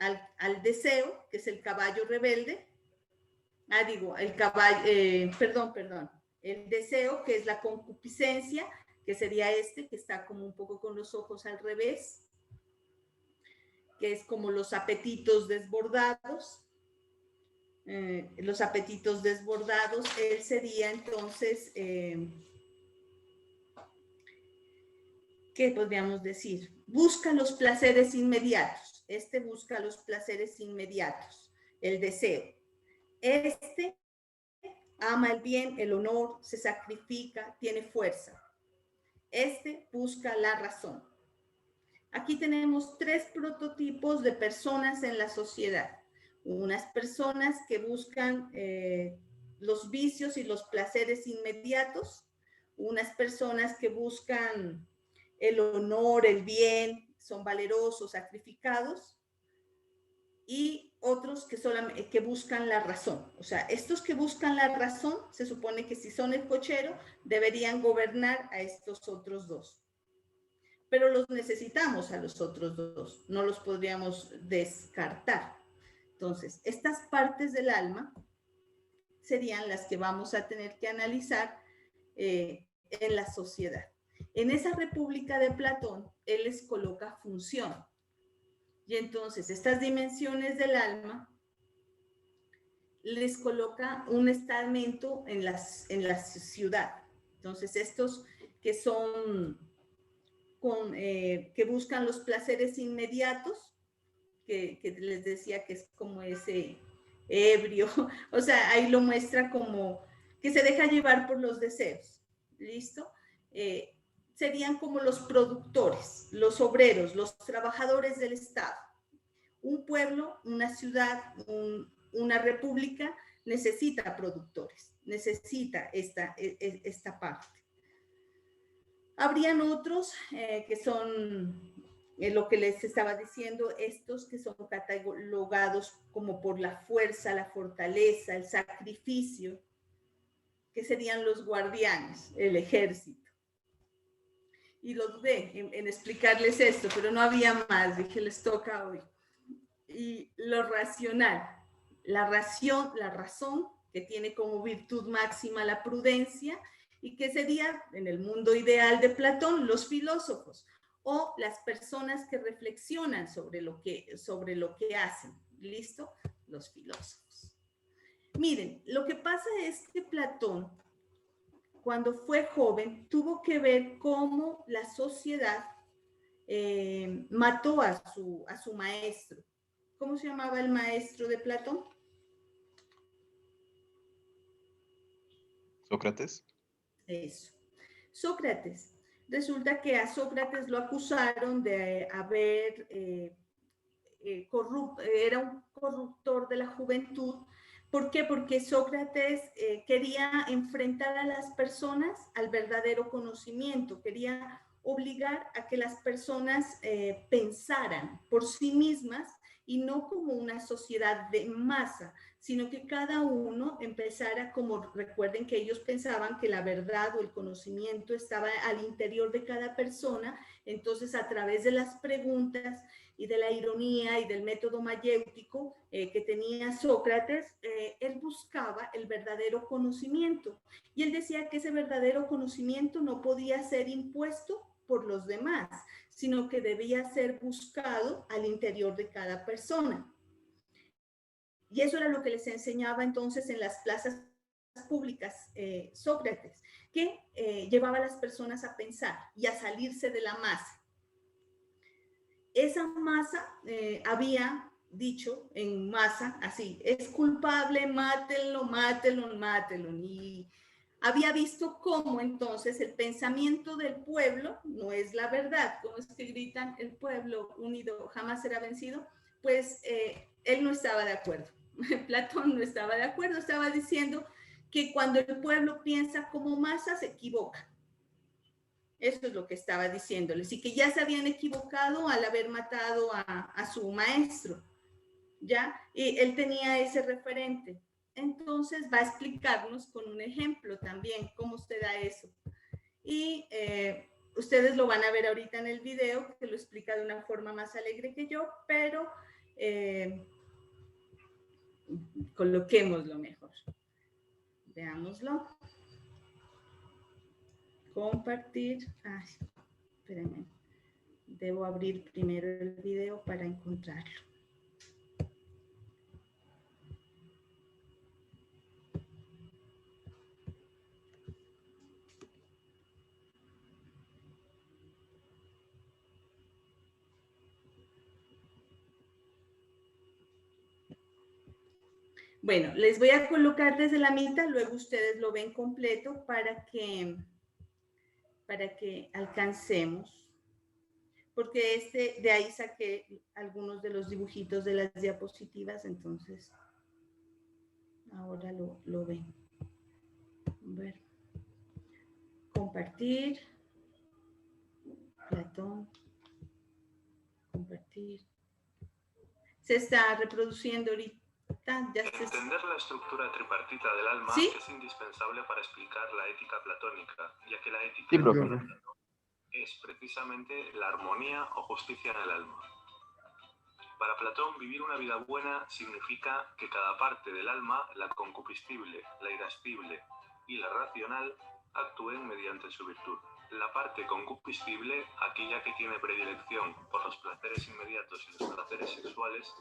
al deseo, que es el caballo rebelde. El caballo, perdón. El deseo, que es la concupiscencia, que sería que está como un poco con los ojos al revés, que es como los apetitos desbordados. Los apetitos desbordados, él sería entonces, ¿qué podríamos decir? Busca los placeres inmediatos. Busca los placeres inmediatos, el deseo. Ama el bien, el honor, se sacrifica, tiene fuerza. Busca la razón. Aquí tenemos tres prototipos de personas en la sociedad. Unas personas que buscan los vicios y los placeres inmediatos. Unas personas que buscan el honor, el bien, son valerosos, sacrificados. Y otros que buscan la razón. O sea, estos que buscan la razón, se supone que si son el cochero, deberían gobernar a estos otros dos. Pero los necesitamos a los otros dos, no los podríamos descartar. Entonces, estas partes del alma serían las que vamos a tener que analizar en la sociedad. En esa República de Platón, él les coloca función. Y entonces estas dimensiones del alma les coloca un estamento en la ciudad. Entonces estos que son, que buscan los placeres inmediatos, que les decía que es como ese ebrio, o sea, ahí lo muestra como que se deja llevar por los deseos. ¿Listo? Serían como los productores, los obreros, los trabajadores del Estado. Un pueblo, una ciudad, una república necesita productores, necesita esta parte. Habrían otros que son lo que les estaba diciendo, estos que son catalogados como por la fuerza, la fortaleza, el sacrificio, que serían los guardianes, el ejército. Y lo dudé en explicarles esto, pero no había más, dije, les toca hoy. Y lo racional, la razón que tiene como virtud máxima la prudencia, y que sería, en el mundo ideal de Platón, los filósofos, o las personas que reflexionan sobre lo que hacen. ¿Listo? Los filósofos. Miren, lo que pasa es que Platón, cuando fue joven, tuvo que ver cómo la sociedad mató a su maestro. ¿Cómo se llamaba el maestro de Platón? Sócrates. Eso. Sócrates. Resulta que a Sócrates lo acusaron de haber era un corruptor de la juventud. ¿Por qué? Porque Sócrates quería enfrentar a las personas al verdadero conocimiento, quería obligar a que las personas pensaran por sí mismas y no como una sociedad de masa, sino que cada uno empezara, como recuerden que ellos pensaban que la verdad o el conocimiento estaba al interior de cada persona, entonces a través de las preguntas y de la ironía y del método mayéutico que tenía Sócrates, él buscaba el verdadero conocimiento. Y él decía que ese verdadero conocimiento no podía ser impuesto por los demás, sino que debía ser buscado al interior de cada persona. Y eso era lo que les enseñaba entonces en las plazas públicas Sócrates, que llevaba a las personas a pensar y a salirse de la masa. Esa masa había dicho en masa así, es culpable, mátenlo, mátenlo, mátenlo. Y había visto cómo entonces el pensamiento del pueblo no es la verdad, como es que gritan el pueblo unido jamás será vencido, pues él no estaba de acuerdo. Platón no estaba de acuerdo, estaba diciendo que cuando el pueblo piensa como masa se equivoca. Eso es lo que estaba diciéndoles, y que ya se habían equivocado al haber matado a su maestro, ¿ya? Y él tenía ese referente. Entonces va a explicarnos con un ejemplo también cómo se da eso. Y ustedes lo van a ver ahorita en el video, que lo explica de una forma más alegre que yo, pero coloquémoslo mejor. Veámoslo. Compartir. Ay, espérenme. Debo abrir primero el video para encontrarlo. Bueno, les voy a colocar desde la mitad, luego ustedes lo ven completo para que alcancemos. Porque de ahí saqué algunos de los dibujitos de las diapositivas, entonces ahora lo ven. A ver. Compartir. Platón. Compartir. Se está reproduciendo ahorita. Entender la estructura tripartita del alma ¿Sí? es indispensable para explicar la ética platónica, ya que la ética Sí, profe. es precisamente la armonía o justicia en el alma. Para Platón, vivir una vida buena significa que cada parte del alma, la concupiscible, la irascible y la racional, actúen mediante su virtud. La parte concupiscible, aquella que tiene predilección por los placeres inmediatos y los placeres sexuales,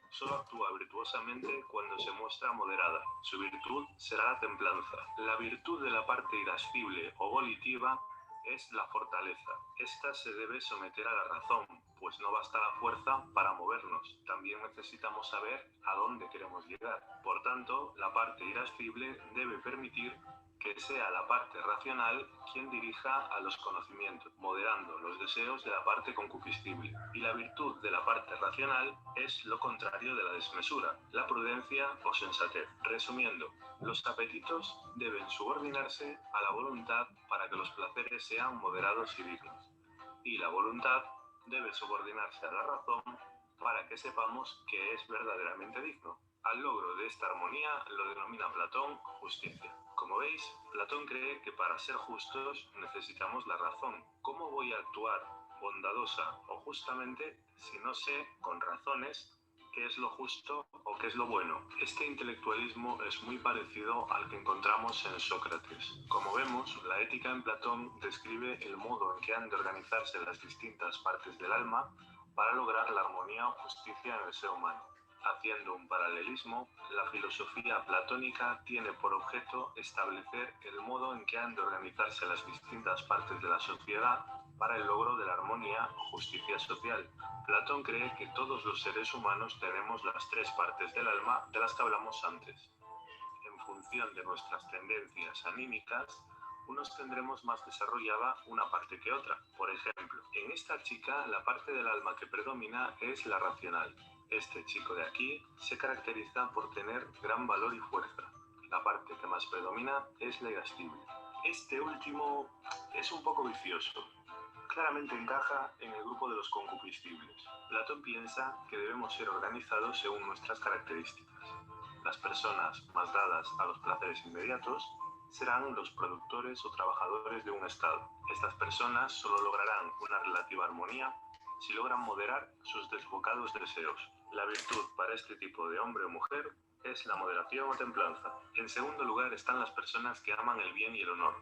solo actúa virtuosamente cuando se muestra moderada. Su virtud será la templanza. La virtud de la parte irascible o volitiva es la fortaleza. Esta se debe someter a la razón, pues no basta la fuerza para movernos. También necesitamos saber a dónde queremos llegar. Por tanto, la parte irascible debe permitir que sea la parte racional quien dirija a los conocimientos, moderando los deseos de la parte concupiscible. Y la virtud de la parte racional es lo contrario de la desmesura, la prudencia o sensatez. Resumiendo, los apetitos deben subordinarse a la voluntad para que los placeres sean moderados y dignos. Y la voluntad debe subordinarse a la razón para que sepamos que es verdaderamente digno. Al logro de esta armonía lo denomina Platón justicia. Como veis, Platón cree que para ser justos necesitamos la razón. ¿Cómo voy a actuar bondadosa o justamente si no sé con razones qué es lo justo o qué es lo bueno? Este intelectualismo es muy parecido al que encontramos en Sócrates. Como vemos, la ética en Platón describe el modo en que han de organizarse las distintas partes del alma para lograr la armonía o justicia en el ser humano. Haciendo un paralelismo, la filosofía platónica tiene por objeto establecer el modo en que han de organizarse las distintas partes de la sociedad para el logro de la armonía o justicia social. Platón cree que todos los seres humanos tenemos las tres partes del alma de las que hablamos antes. En función de nuestras tendencias anímicas, unos tendremos más desarrollada una parte que otra. Por ejemplo, en esta chica la parte del alma que predomina es la racional, Este chico de aquí se caracteriza por tener gran valor y fuerza. La parte que más predomina es la irascible. Este último es un poco vicioso. Claramente encaja en el grupo de los concupiscibles. Platón piensa que debemos ser organizados según nuestras características. Las personas más dadas a los placeres inmediatos serán los productores o trabajadores de un estado. Estas personas solo lograrán una relativa armonía si logran moderar sus desbocados deseos. La virtud para este tipo de hombre o mujer es la moderación o templanza. En segundo lugar están las personas que aman el bien y el honor.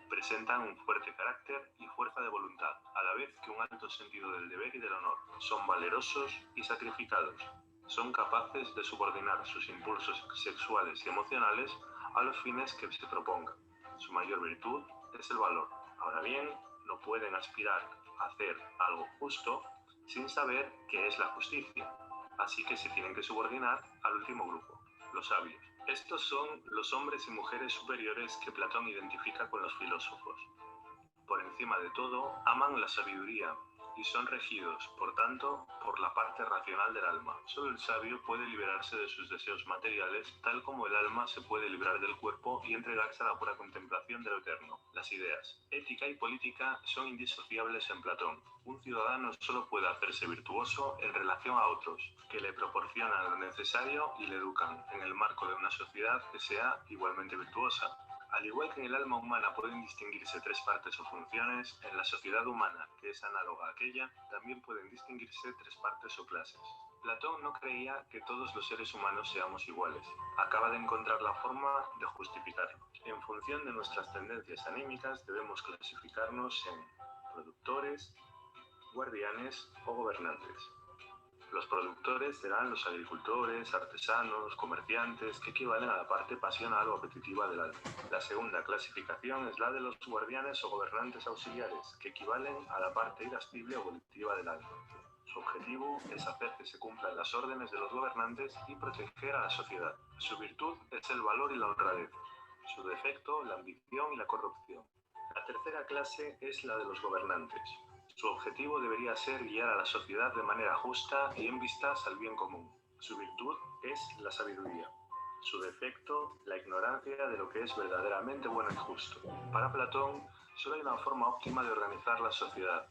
Presentan un fuerte carácter y fuerza de voluntad, a la vez que un alto sentido del deber y del honor. Son valerosos y sacrificados. Son capaces de subordinar sus impulsos sexuales y emocionales a los fines que se propongan. Su mayor virtud es el valor. Ahora bien, no pueden aspirar a hacer algo justo sin saber qué es la justicia. Así que se tienen que subordinar al último grupo, los sabios. Estos son los hombres y mujeres superiores que Platón identifica con los filósofos. Por encima de todo, aman la sabiduría y son regidos, por tanto, por la parte racional del alma. Solo el sabio puede liberarse de sus deseos materiales, tal como el alma se puede librar del cuerpo y entregarse a la pura contemplación de lo eterno. Las ideas ética y política son indisociables en Platón. Un ciudadano solo puede hacerse virtuoso en relación a otros, que le proporcionan lo necesario y le educan, en el marco de una sociedad que sea igualmente virtuosa. Al igual que en el alma humana pueden distinguirse tres partes o funciones, en la sociedad humana, que es análoga a aquella, también pueden distinguirse tres partes o clases. Platón no creía que todos los seres humanos seamos iguales. Acaba de encontrar la forma de justificarlo. En función de nuestras tendencias anímicas debemos clasificarnos en productores, guardianes o gobernantes. Los productores serán los agricultores, artesanos, comerciantes, que equivalen a la parte pasional o apetitiva del alma. La segunda clasificación es la de los guardianes o gobernantes auxiliares, que equivalen a la parte irascible o volitiva del alma. Su objetivo es hacer que se cumplan las órdenes de los gobernantes y proteger a la sociedad. Su virtud es el valor y la honradez. Su defecto, la ambición y la corrupción. La tercera clase es la de los gobernantes. Su objetivo debería ser guiar a la sociedad de manera justa y en vistas al bien común. Su virtud es la sabiduría. Su defecto, la ignorancia de lo que es verdaderamente bueno y justo. Para Platón, solo hay una forma óptima de organizar la sociedad,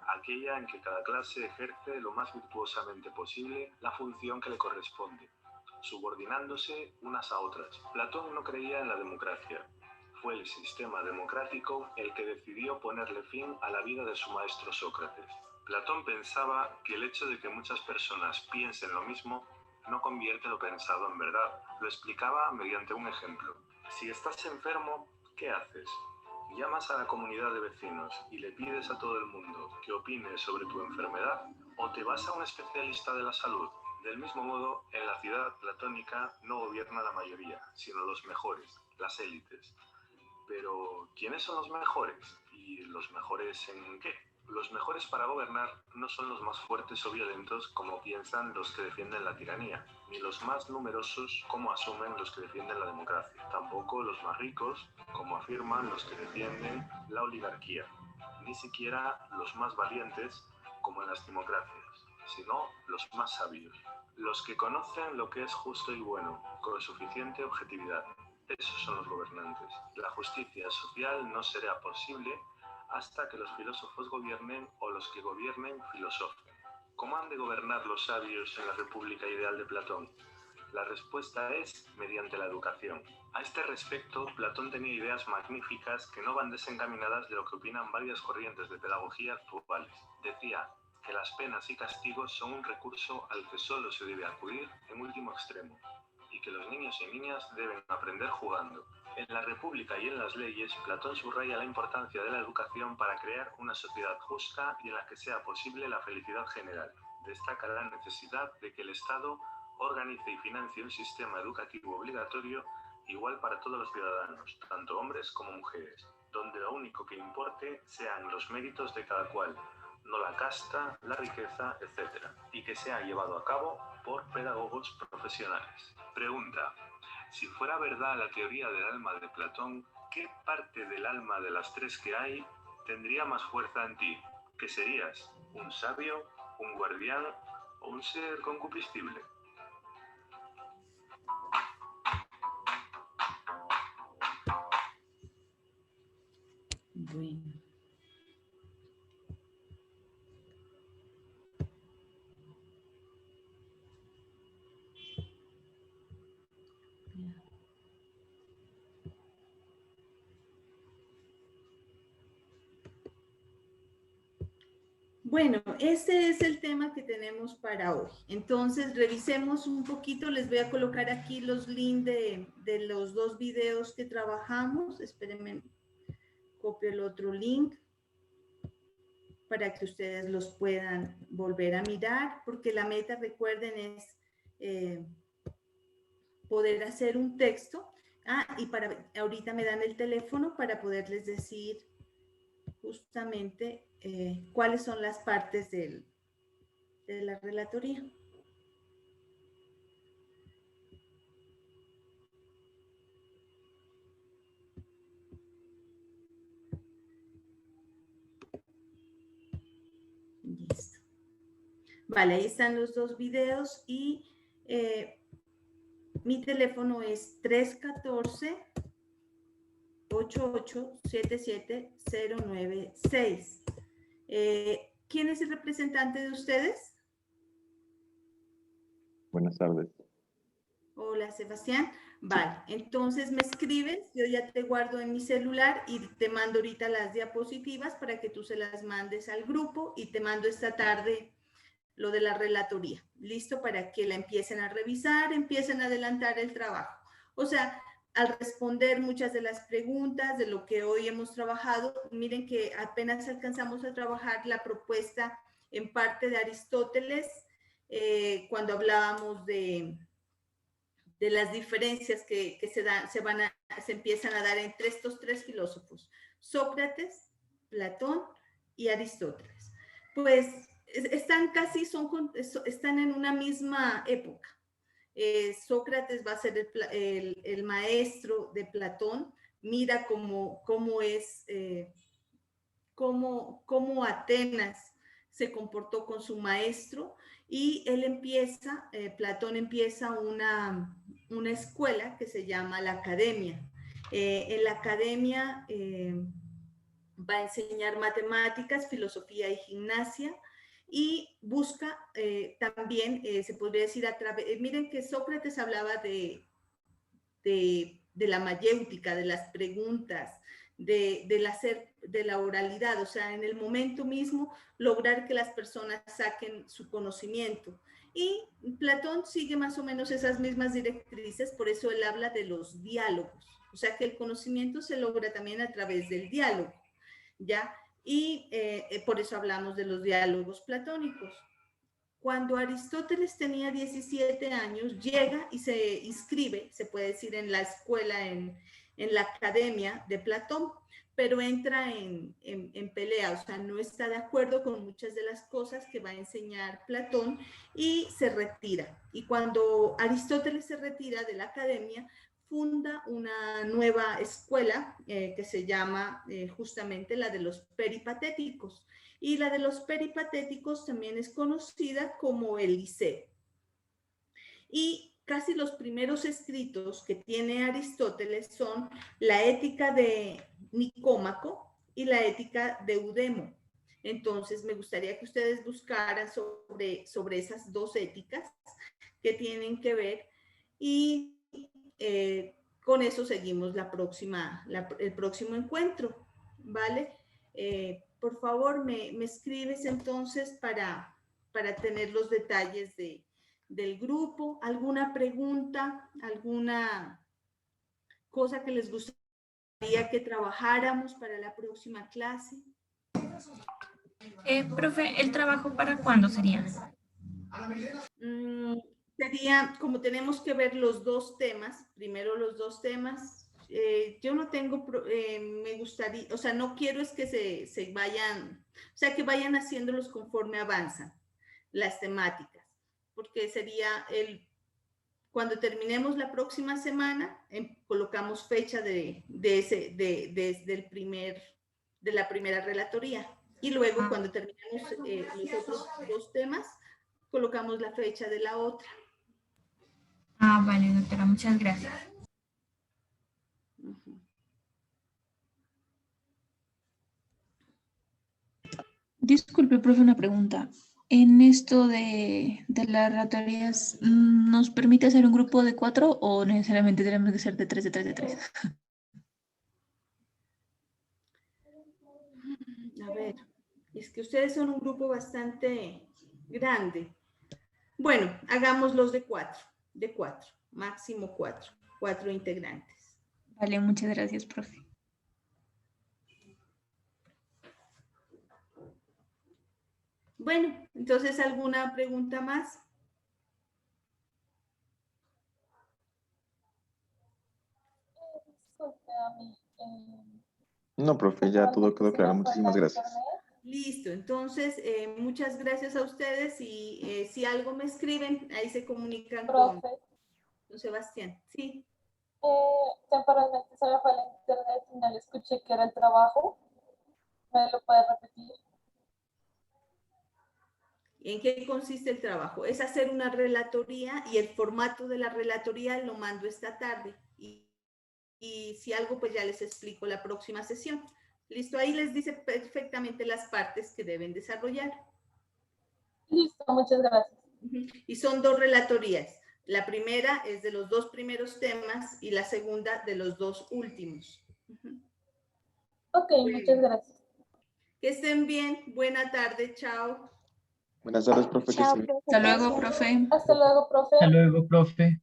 aquella en que cada clase ejerce lo más virtuosamente posible la función que le corresponde, subordinándose unas a otras. Platón no creía en la democracia. Fue el sistema democrático el que decidió ponerle fin a la vida de su maestro Sócrates. Platón pensaba que el hecho de que muchas personas piensen lo mismo no convierte lo pensado en verdad. Lo explicaba mediante un ejemplo. Si estás enfermo, ¿qué haces? ¿Llamas a la comunidad de vecinos y le pides a todo el mundo que opine sobre tu enfermedad? ¿O te vas a un especialista de la salud? Del mismo modo, en la ciudad platónica no gobierna la mayoría, sino los mejores, las élites. Pero, ¿quiénes son los mejores? ¿Y los mejores en qué? Los mejores para gobernar no son los más fuertes o violentos como piensan los que defienden la tiranía, ni los más numerosos como asumen los que defienden la democracia, tampoco los más ricos como afirman los que defienden la oligarquía, ni siquiera los más valientes como en las democracias, sino los más sabios, los que conocen lo que es justo y bueno, con suficiente objetividad. Esos son los gobernantes. La justicia social no será posible hasta que los filósofos gobiernen o los que gobiernen filosofen. ¿Cómo han de gobernar los sabios en la república ideal de Platón? La respuesta es mediante la educación. A este respecto, Platón tenía ideas magníficas que no van desencaminadas de lo que opinan varias corrientes de pedagogía actuales. Decía que las penas y castigos son un recurso al que solo se debe acudir en último extremo, y que los niños y niñas deben aprender jugando. En la República y en las leyes, Platón subraya la importancia de la educación para crear una sociedad justa y en la que sea posible la felicidad general. Destaca la necesidad de que el Estado organice y financie un sistema educativo obligatorio igual para todos los ciudadanos, tanto hombres como mujeres, donde lo único que importe sean los méritos de cada cual, no la casta, la riqueza, etc., y que sea llevado a cabo por pedagogos profesionales. Pregunta: si fuera verdad la teoría del alma de Platón, ¿qué parte del alma de las tres que hay tendría más fuerza en ti? ¿Qué serías? ¿Un sabio, un guardián o un ser concupiscible? Bueno. Bueno, este es el tema que tenemos para hoy. Entonces, revisemos un poquito. Les voy a colocar aquí los links de los dos videos que trabajamos. Espérenme, copio el otro link para que ustedes los puedan volver a mirar, porque la meta, recuerden, es poder hacer un texto. Y ahorita me dan el teléfono para poderles decir justamente cuáles son las partes de la relatoría. Listo. Vale, ahí están los dos videos y mi teléfono es 314-8877-096. ¿Quién es el representante de ustedes? Buenas tardes. Hola, Sebastián. Vale, entonces me escribes, yo ya te guardo en mi celular y te mando ahorita las diapositivas para que tú se las mandes al grupo y te mando esta tarde lo de la relatoría. Listo, para que la empiecen a revisar, empiecen a adelantar el trabajo. O sea, al responder muchas de las preguntas de lo que hoy hemos trabajado, miren que apenas alcanzamos a trabajar la propuesta en parte de Aristóteles, cuando hablábamos de las diferencias que se empiezan a dar entre estos tres filósofos, Sócrates, Platón y Aristóteles. Pues están en una misma época. Sócrates va a ser el maestro de Platón. Mira cómo Atenas se comportó con su maestro, y Platón empieza una escuela que se llama la Academia. En la Academia va a enseñar matemáticas, filosofía y gimnasia, y busca también, se podría decir, miren que Sócrates hablaba de la mayéutica, de las preguntas, de la oralidad, o sea, en el momento mismo lograr que las personas saquen su conocimiento. Y Platón sigue más o menos esas mismas directrices, por eso él habla de los diálogos, o sea, que el conocimiento se logra también a través del diálogo, ¿ya? Y por eso hablamos de los diálogos platónicos. Cuando Aristóteles tenía 17 años, llega y se inscribe, se puede decir, en la escuela, en la Academia de Platón, pero entra en pelea, o sea, no está de acuerdo con muchas de las cosas que va a enseñar Platón y se retira. Y cuando Aristóteles se retira de la Academia, funda una nueva escuela que se llama justamente la de los peripatéticos. Y la de los peripatéticos también es conocida como el Liceo. Y casi los primeros escritos que tiene Aristóteles son la Ética de Nicómaco y la Ética de Eudemo. Entonces, me gustaría que ustedes buscaran sobre esas dos éticas que tienen que ver, y con eso seguimos el próximo encuentro, ¿vale? Por favor, me escribes entonces para tener los detalles del grupo. ¿Alguna pregunta? ¿Alguna cosa que les gustaría que trabajáramos para la próxima clase? Profe, ¿el trabajo para cuándo sería? Sería, como tenemos que ver los dos temas, primero los dos temas, yo no tengo, me gustaría, o sea, no quiero es que se vayan, o sea, que vayan haciéndolos conforme avanzan las temáticas, porque sería cuando terminemos la próxima semana, colocamos fecha de la primera relatoría, y luego cuando terminemos los otros dos temas, colocamos la fecha de la otra. Ah, vale, doctora, muchas gracias. Ujú. Disculpe, profe, una pregunta. En esto de las relatorías, ¿nos permite hacer un grupo de 4 o necesariamente tenemos que ser de 3, de 3, de 3? A ver, es que ustedes son un grupo bastante grande. Bueno, hagamos los de 4, máximo 4 integrantes. Vale, muchas gracias, profe. Bueno, entonces, ¿alguna pregunta más? No, profe, ya todo quedó claro. Muchísimas gracias. Listo, entonces, muchas gracias a ustedes y si algo me escriben, ahí se comunican con Sebastián. Sí. Temporalmente se me fue la internet y no le escuché que era el trabajo. ¿Me lo puede repetir? ¿En qué consiste el trabajo? Es hacer una relatoría y el formato de la relatoría lo mando esta tarde. Y si algo, pues ya les explico la próxima sesión. Listo, ahí les dice perfectamente las partes que deben desarrollar. Listo, muchas gracias. Y son 2 relatorías. La primera es de los 2 primeros temas y la segunda de los 2 últimos. Ok, muchas gracias. Que estén bien. Buena tarde. Chao. Buenas tardes, profe. Que Hasta luego, profe. Hasta luego, profe. Hasta luego, profe.